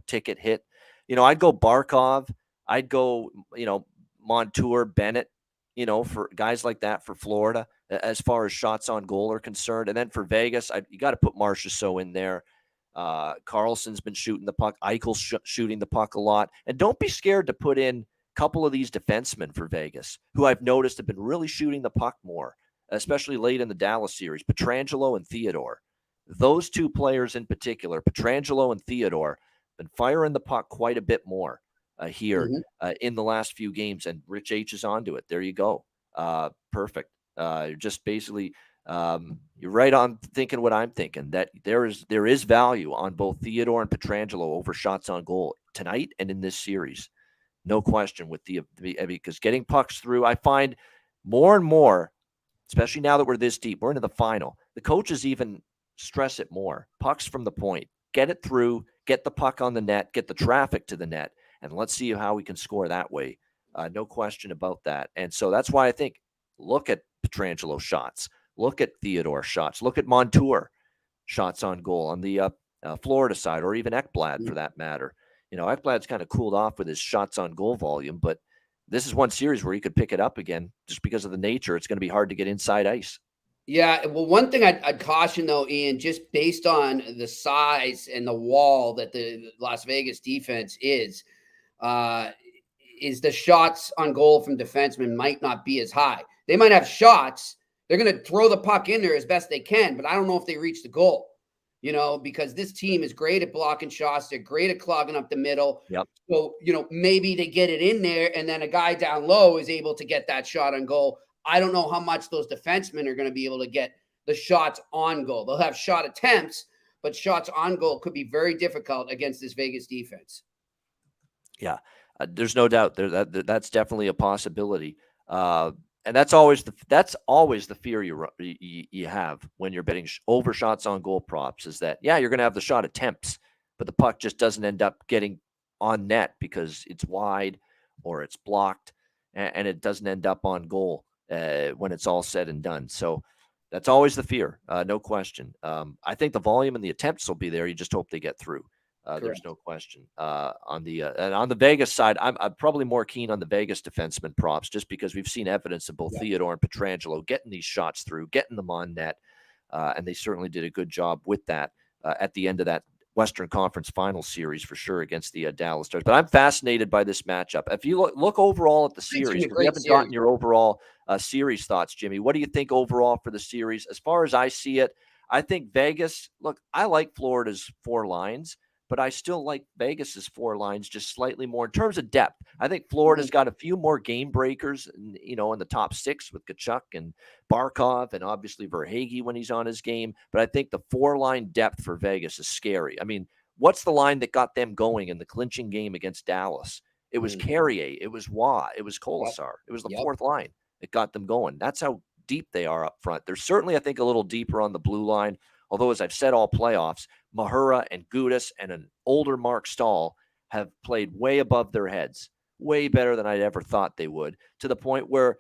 ticket hit. I'd go Barkov. I'd go, Montour, Bennett, for guys like that for Florida, as far as shots on goal are concerned. And then for Vegas, you got to put Marchessault in there. Carlson's been shooting the puck. Eichel's shooting the puck a lot. And don't be scared to put in a couple of these defensemen for Vegas, who I've noticed have been really shooting the puck more, especially late in the Dallas series, Pietrangelo and Theodore. Those two players in particular, Pietrangelo and Theodore, been firing the puck quite a bit more here in the last few games, and Rich H is onto it. There you go. Perfect. Just basically, you're right on thinking what I'm thinking, that there is value on both Theodore and Pietrangelo over shots on goal tonight and in this series. No question with because getting pucks through, I find more and more, especially now that we're this deep, we're into the final, the coaches even stress it more. Pucks from the point, get it through, get the puck on the net, get the traffic to the net, and let's see how we can score that way. No question about that. And so that's why I think, look at Pietrangelo shots, look at Theodore shots, look at Montour shots on goal on the Florida side, or even Ekblad for that matter. Ekblad's kind of cooled off with his shots on goal volume, but this is one series where he could pick it up again just because of the nature. It's going to be hard to get inside ice. Yeah, well, one thing I'd caution, though, Ian, just based on the size and the wall that the Las Vegas defense is the shots on goal from defensemen might not be as high. They might have shots. They're going to throw the puck in there as best they can, but I don't know if they reach the goal, because this team is great at blocking shots. They're great at clogging up the middle. Yep. So, maybe they get it in there, and then a guy down low is able to get that shot on goal. I don't know how much those defensemen are going to be able to get the shots on goal. They'll have shot attempts, but shots on goal could be very difficult against this Vegas defense. Yeah, there's no doubt that's definitely a possibility. And that's always the fear you have when you're betting over shots on goal props, is that, yeah, you're going to have the shot attempts, but the puck just doesn't end up getting on net because it's wide or it's blocked, and it doesn't end up on goal when it's all said and done. So that's always the fear, no question. I think the volume and the attempts will be there. You just hope they get through. There's no question. On the Vegas side, I'm probably more keen on the Vegas defenseman props, just because we've seen evidence of both Theodore and Pietrangelo getting these shots through, getting them on net, and they certainly did a good job with that at the end of that Western Conference Final series for sure against the Dallas Stars. But I'm fascinated by this matchup. If you look overall at the series, we haven't gotten your overall series thoughts, Jimmy. What do you think overall for the series? As far as I see it, I think Vegas, look, I like Florida's four lines, but I still like Vegas's four lines just slightly more in terms of depth. I think Florida's got a few more game breakers, in the top six with Tkachuk and Barkov, and obviously Verhaeghe when he's on his game. But I think the four-line depth for Vegas is scary. I mean, what's the line that got them going in the clinching game against Dallas? It was Carrier, it was Waugh, it was Kolasar. It was the fourth line that got them going. That's how deep they are up front. They're certainly, I think, a little deeper on the blue line. Although, as I've said all playoffs, Mahura and Gudas and an older Mark Stahl have played way above their heads, way better than I'd ever thought they would, to the point where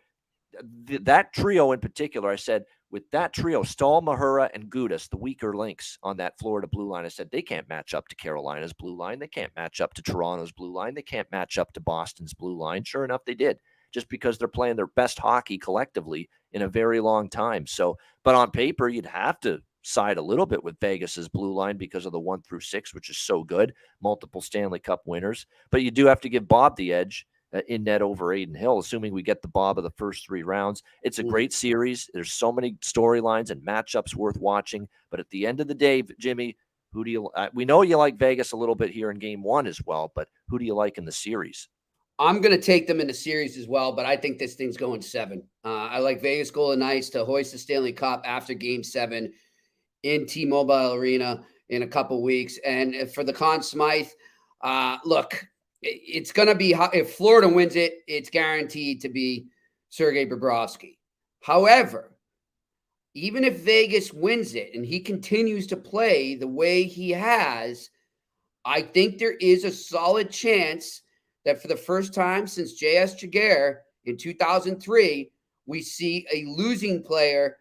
that trio in particular, I said, with that trio, Stahl, Mahura, and Gudas, the weaker links on that Florida blue line, I said, they can't match up to Carolina's blue line. They can't match up to Toronto's blue line. They can't match up to Boston's blue line. Sure enough, they did, just because they're playing their best hockey collectively in a very long time. So, but on paper, you'd have to side a little bit with Vegas's blue line because of the 1 through 6, which is so good, multiple Stanley Cup winners. But you do have to give Bob the edge in net over Adin Hill, assuming we get the Bob of the first 3 rounds. It's a great series. There's so many storylines and matchups worth watching. But at the end of the day, Jimmy, who do you? We know you like Vegas a little bit here in Game 1 as well, but who do you like in the series? I'm going to take them in the series as well, but I think this thing's going 7. I like Vegas Golden Knights to hoist the Stanley Cup after Game 7. In T-Mobile Arena in a couple weeks. And for the Conn Smythe, look, it's going to be, if Florida wins it, it's guaranteed to be Sergei Bobrovsky. However, even if Vegas wins it and he continues to play the way he has, I think there is a solid chance that for the first time since J.S. Jaguar in 2003, we see a losing player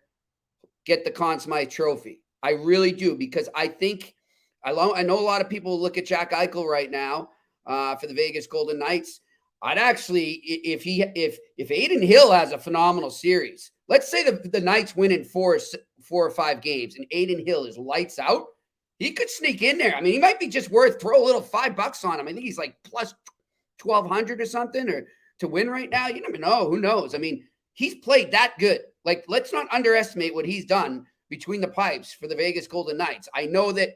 get the Conn Smythe Trophy. I really do, because I think I know a lot of people look at Jack Eichel right now for the Vegas Golden Knights. I'd actually, if Adin Hill has a phenomenal series, let's say the Knights win in 4 or 5 games, and Adin Hill is lights out. He could sneak in there. I mean, he might be just worth throw a little $5 on him. I think he's like plus 1,200 or something, or to win right now. You never know. Who knows? I mean, he's played that good. Like, let's not underestimate what he's done between the pipes for the Vegas Golden Knights. I know that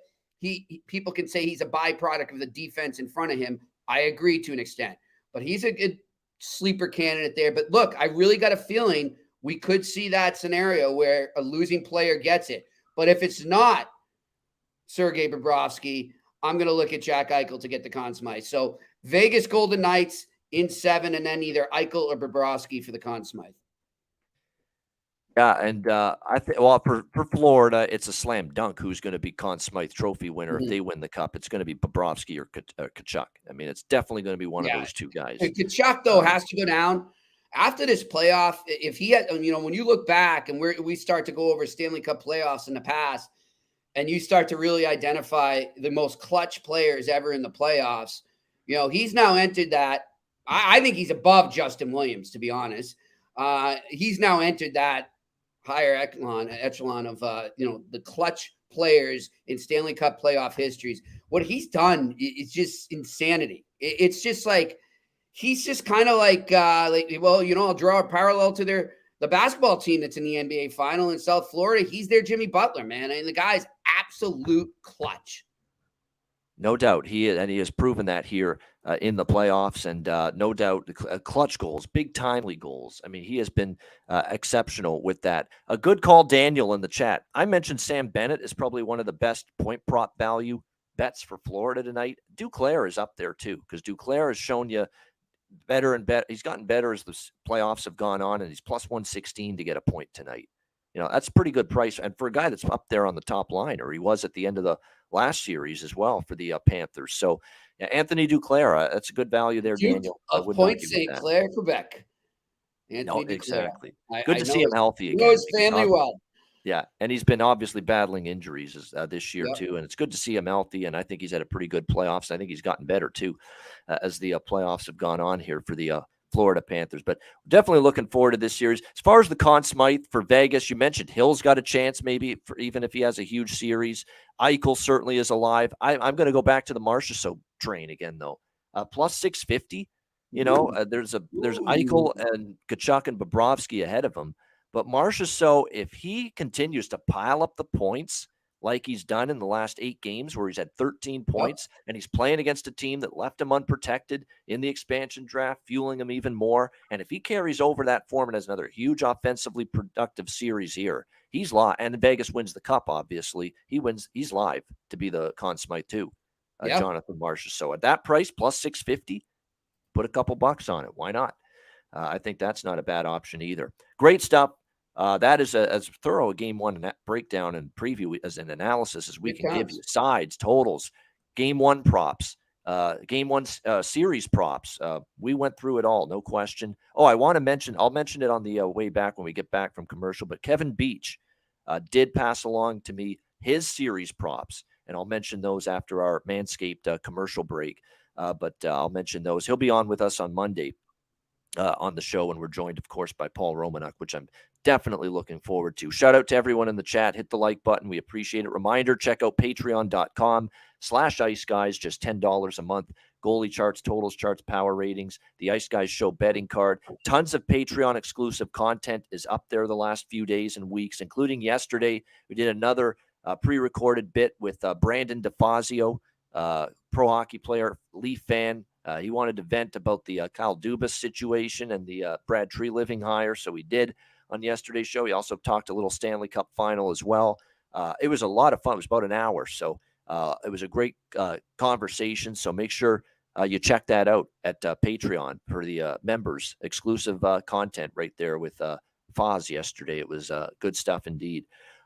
people can say he's a byproduct of the defense in front of him. I agree to an extent, but he's a good sleeper candidate there. But look, I really got a feeling we could see that scenario where a losing player gets it. But if it's not Sergei Bobrovsky, I'm going to look at Jack Eichel to get the Conn Smythe. So Vegas Golden Knights in 7, and then either Eichel or Bobrovsky for the Conn Smythe. Yeah, and I think, well, for Florida, it's a slam dunk who's going to be Conn Smythe Trophy winner. If they win the cup, it's going to be Bobrovsky or Tkachuk. I mean, it's definitely going to be one of those two guys. Tkachuk, though, has to go down after this playoff. If he had, when you look back and we start to go over Stanley Cup playoffs in the past, and you start to really identify the most clutch players ever in the playoffs, he's now entered that. I think he's above Justin Williams, to be honest. He's now entered that higher echelon of the clutch players in Stanley Cup playoff histories. What he's done is just insanity. It's just like he's just kind of like I'll draw a parallel to the basketball team that's in the NBA final in South Florida. He's their Jimmy Butler, man, and the guy's absolute clutch. No doubt. He has proven that here in the playoffs, and no doubt clutch goals, big timely goals. I mean, he has been exceptional with that. A good call, Daniel, in the chat. I mentioned Sam Bennett is probably one of the best point prop value bets for Florida tonight. Duclair is up there too, because Duclair has shown you better and better. He's gotten better as the playoffs have gone on, and he's plus 116 to get a point tonight. That's a pretty good price. And for a guy that's up there on the top line, or he was at the end of the last series as well for the Panthers. So Anthony Duclair, that's a good value there, Daniel. Of Point St. Clair, Quebec. No, exactly. Good to see him healthy again. He knows family well. Yeah, and he's been obviously battling injuries this year too, and it's good to see him healthy, and I think he's had a pretty good playoffs. I think he's gotten better too as the playoffs have gone on here for the Florida Panthers. But definitely looking forward to this series. As far as the Conn Smythe for Vegas, you mentioned Hill's got a chance maybe, even if he has a huge series. Eichel certainly is alive. I'm going to go back to the Marchessault train again, though. Plus 650. There's Eichel and Tkachuk and Bobrovsky ahead of him. But Marchessault, if he continues to pile up the points like he's done in the last 8 games where he's had 13 points, and he's playing against a team that left him unprotected in the expansion draft, fueling him even more. And if he carries over that form and has another huge offensively productive series here, he's live. And Vegas wins the cup, obviously. He's live to be the Conn Smythe too, Jonathan Marchessault. At that price, plus 650, put a couple bucks on it. Why not? I think that's not a bad option either. Great stuff. That is as thorough a game one breakdown and preview as an analysis as we can give you. Sides, totals, game one props, game one series props. We went through it all, no question. Oh, I'll mention it on the way back when we get back from commercial, but Kevin Beach did pass along to me his series props, and I'll mention those after our Manscaped commercial break. But I'll mention those. He'll be on with us on Monday on the show, and we're joined, of course, by Paul Romanuk, which I'm definitely looking forward to. Shout out to everyone in the chat. Hit the like button. We appreciate it. Reminder, check out patreon.com/Ice Guys, just $10 a month. Goalie charts, totals charts, power ratings, the Ice Guys show betting card. Tons of Patreon exclusive content is up there the last few days and weeks, including yesterday. We did another pre-recorded bit with Brandon DeFazio, pro hockey player, Leaf fan. He wanted to vent about the Kyle Dubas situation and the Brad Treliving hire, so we did on yesterday's show. He also talked a little Stanley Cup final as well. It was a lot of fun. It was about an hour, so it was a great conversation. So make sure you check that out at Patreon for the members. Exclusive content right there with Foz yesterday. It was good stuff indeed.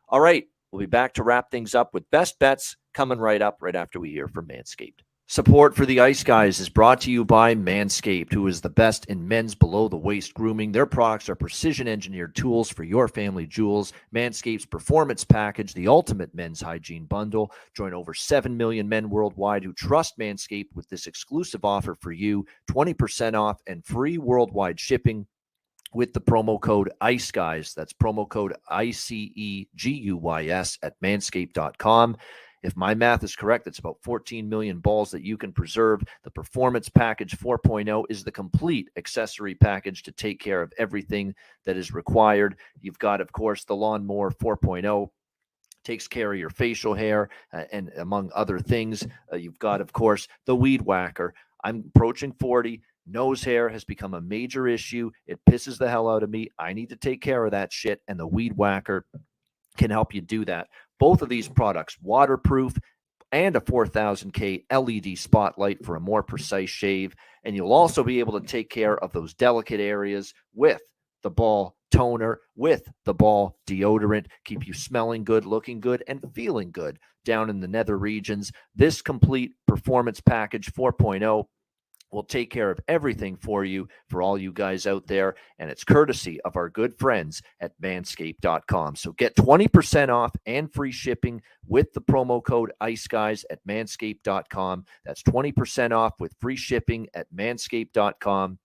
All right, we'll be back to wrap things up with best bets coming right up right after we hear from Manscaped. Support for the Ice Guys is brought to you by Manscaped, who is the best in men's below-the-waist grooming. Their products are precision-engineered tools for your family jewels. Manscaped's Performance Package, the ultimate men's hygiene bundle. Join over 7 million men worldwide who trust Manscaped with this exclusive offer for you, 20% off and free worldwide shipping with the promo code ICEGUYS. That's promo code ICEGUYS at manscaped.com. If my math is correct, it's about 14 million balls that you can preserve. The Performance Package 4.0 is the complete accessory package to take care of everything that is required. You've got, of course, the Lawnmower 4.0. Takes care of your facial hair and among other things. You've got, of course, the Weed Whacker. I'm approaching 40. Nose hair has become a major issue. It pisses the hell out of me. I need to take care of that shit, and the Weed Whacker can help you do that. Both of these products, waterproof and a 4000K LED spotlight for a more precise shave. And you'll also be able to take care of those delicate areas with the ball toner, with the ball deodorant, keep you smelling good, looking good, and feeling good down in the nether regions. This complete Performance Package 4.0 will take care of everything for you, for all you guys out there, and it's courtesy of our good friends at manscaped.com. So get 20% off and free shipping with the promo code IceGuys at manscaped.com. That's 20% off with free shipping at manscaped.com.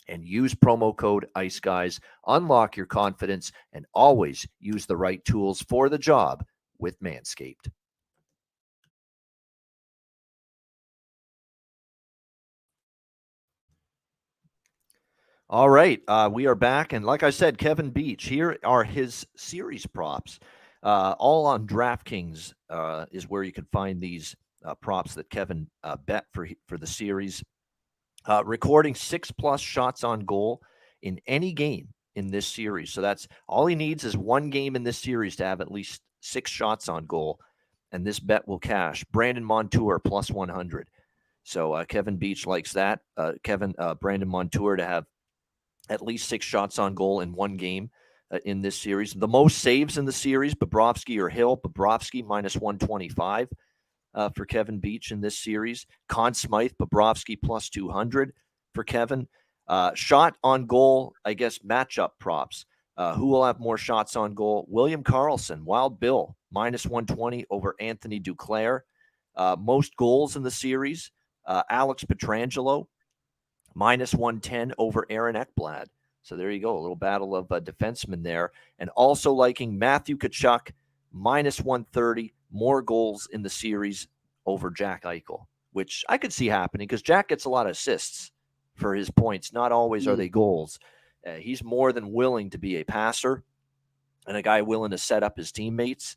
And use promo code IceGuys. Unlock your confidence and always use the right tools for the job with Manscaped. All right, we are back. And like I said, Kevin Beach, here are his series props. All on DraftKings is where you can find these props that Kevin bet for the series. Recording 6+ shots on goal in any game in this series. So that's all he needs is one game in this series to have at least 6 shots on goal, and this bet will cash. Brandon Montour plus 100. So Kevin Beach likes that. Brandon Montour to have at least 6 shots on goal in one game in this series. The most saves in the series, Bobrovsky or Hill. Bobrovsky minus 125. For Kevin Beach in this series. Conn Smythe, Bobrovsky plus 200 for Kevin. Shot on goal, I guess, matchup props. Who will have more shots on goal? William Karlsson, Wild Bill, minus 120 over Anthony Duclair. Most goals in the series, Alex Pietrangelo, minus 110 over Aaron Ekblad. So there you go, a little battle of defensemen there. And also liking Matthew Tkachuk, minus 130, more goals in the series over Jack Eichel, which I could see happening because Jack gets a lot of assists for his points. Not always are they goals. He's more than willing to be a passer and a guy willing to set up his teammates.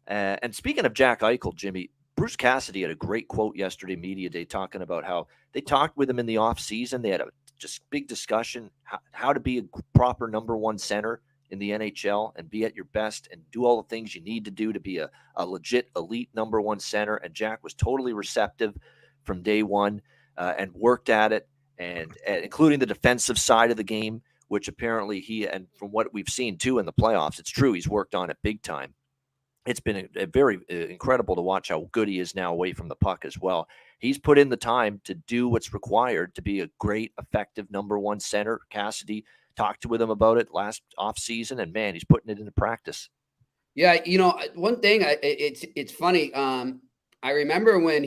And speaking of Jack Eichel, Jimmy, Bruce Cassidy had a great quote yesterday, Media Day, talking about how they talked with him in the offseason. They had a just big discussion how to be a proper number one center in the NHL and be at your best and do all the things you need to do to be a legit elite number one center. And Jack was totally receptive from day one and worked at it, and including the defensive side of the game, which apparently he, and from what we've seen too in the playoffs, it's true, he's worked on it big time. It's been a very incredible to watch how good he is now away from the puck as well. He's put in the time to do what's required to be a great, effective number one center. Cassidy talked with him about it last offseason, and man, he's putting it into practice. Yeah, you know, one thing, it's funny. I remember when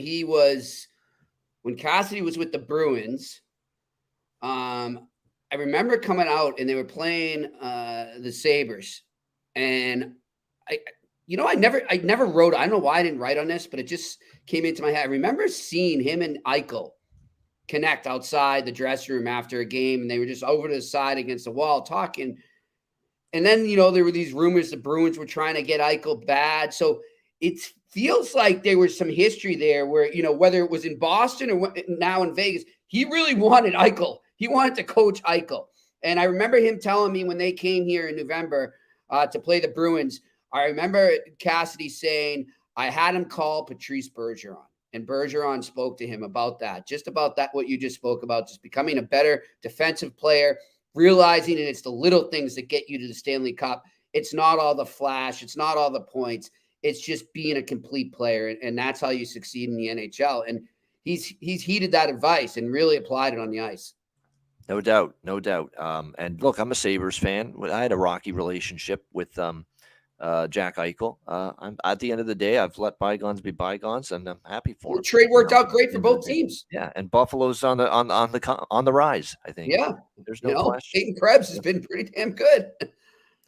Cassidy was with the Bruins. I remember coming out and they were playing the Sabres, and I never wrote. I don't know why I didn't write on this, but it just came into my head. I remember seeing him and Eichel connect outside the dressing room after a game, and they were just over to the side against the wall talking. And then, you know, there were these rumors the Bruins were trying to get Eichel bad. So it feels like there was some history there where, you know, whether it was in Boston or now in Vegas, he really wanted Eichel. He wanted to coach Eichel. And I remember him telling me when they came here in November to play the Bruins, I remember Cassidy saying, I had him call Patrice Bergeron. And Bergeron spoke to him about that, what you just spoke about, just becoming a better defensive player, realizing that it's the little things that get you to the Stanley Cup. It's not all the flash. It's not all the points. It's just being a complete player. And that's how you succeed in the NHL. And he's heeded that advice and really applied it on the ice. No doubt. And look, I'm a Sabres fan. I had a rocky relationship with Jack Eichel. I'm at the end of the day, I've let bygones be bygones, and I'm happy for him. The trade worked out great for both teams. Yeah, and Buffalo's on the rise, I think. Yeah, there's no question. Peyton Krebs has been pretty damn good.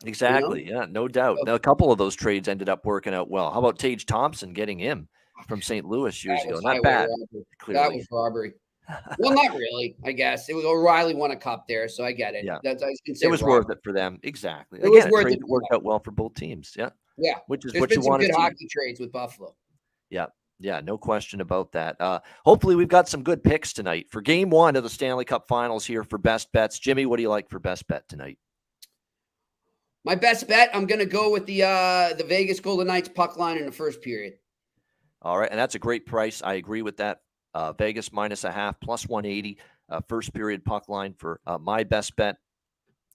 Exactly. Yeah, no doubt. Now, a couple of those trades ended up working out well. How about Tage Thompson getting him from St. Louis years That ago? was Not highway bad, robbery. That clearly. was robbery. Well, not really, I guess. It was O'Reilly won a cup there, so I get it. Yeah. That's I can It say was robbery. worth it for them. Exactly. It was Again, a worth trade it that for worked out well for both teams. Yeah. Yeah. Which is There's what been you some want to good see. hockey trades with Buffalo. Yeah. Yeah, no question about that. Hopefully we've got some good picks tonight for game 1 of the Stanley Cup Finals here for best bets. Jimmy, what do you like for best bet tonight? My best bet, I'm going to go with the Vegas Golden Knights puck line in the first period. All right, and that's a great price. I agree with that. Vegas -0.5 plus 180 first period puck line for my best bet,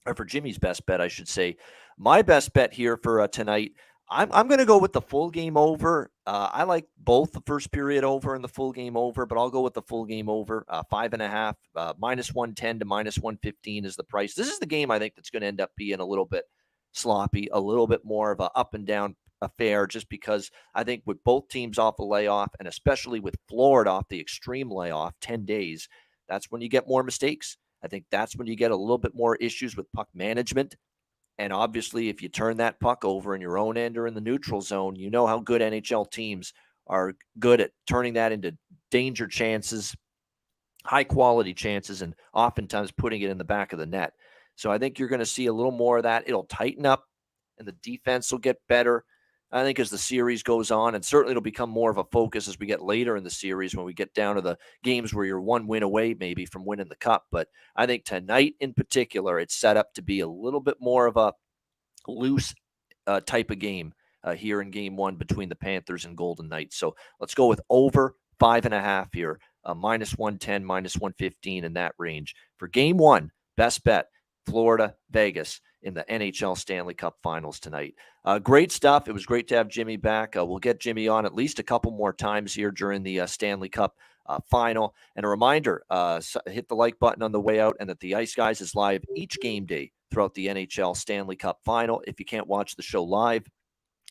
or for Jimmy's best bet, I should say. My best bet here for tonight, I'm going to go with the full game over. I like both the first period over and the full game over, but I'll go with the full game over. 5.5, -110 to -115 is the price. This is the game I think that's going to end up being a little bit sloppy, a little bit more of a up and down affair, just because I think with both teams off a layoff, and especially with Florida off the extreme layoff, 10 days, that's when you get more mistakes. I think that's when you get a little bit more issues with puck management. And obviously, if you turn that puck over in your own end or in the neutral zone, you know how good NHL teams are good at turning that into danger chances, high quality chances, and oftentimes putting it in the back of the net. So I think you're going to see a little more of that. It'll tighten up and the defense will get better, I think, as the series goes on. And certainly it'll become more of a focus as we get later in the series, when we get down to the games where you're one win away maybe from winning the cup. But I think tonight in particular, it's set up to be a little bit more of a loose type of game here in game 1 between the Panthers and Golden Knights. So let's go with over 5.5 here, -110, -115 in that range. For game 1, best bet, Florida, Vegas in the NHL Stanley Cup Finals tonight. Great stuff. It was great to have Jimmy back. We'll get Jimmy on at least a couple more times here during the Stanley Cup final. And a reminder, hit the like button on the way out, and that the Ice Guys is live each game day throughout the NHL Stanley Cup final. If you can't watch the show live,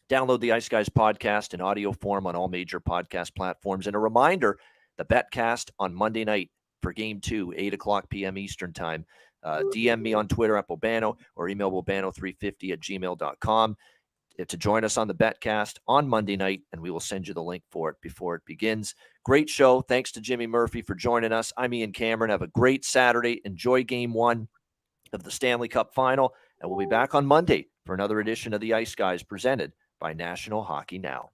download the Ice Guys podcast in audio form on all major podcast platforms. And a reminder, the Betcast on Monday night for game 2, 8:00 p.m. Eastern time. DM me on Twitter at Bobano, or email bobano350@gmail.com to join us on the Betcast on Monday night, and we will send you the link for it before it begins. Great show. Thanks to Jimmy Murphy for joining us. I'm Ian Cameron. Have a great Saturday. Enjoy game 1 of the Stanley Cup Final, and we'll be back on Monday for another edition of the Ice Guys presented by National Hockey Now.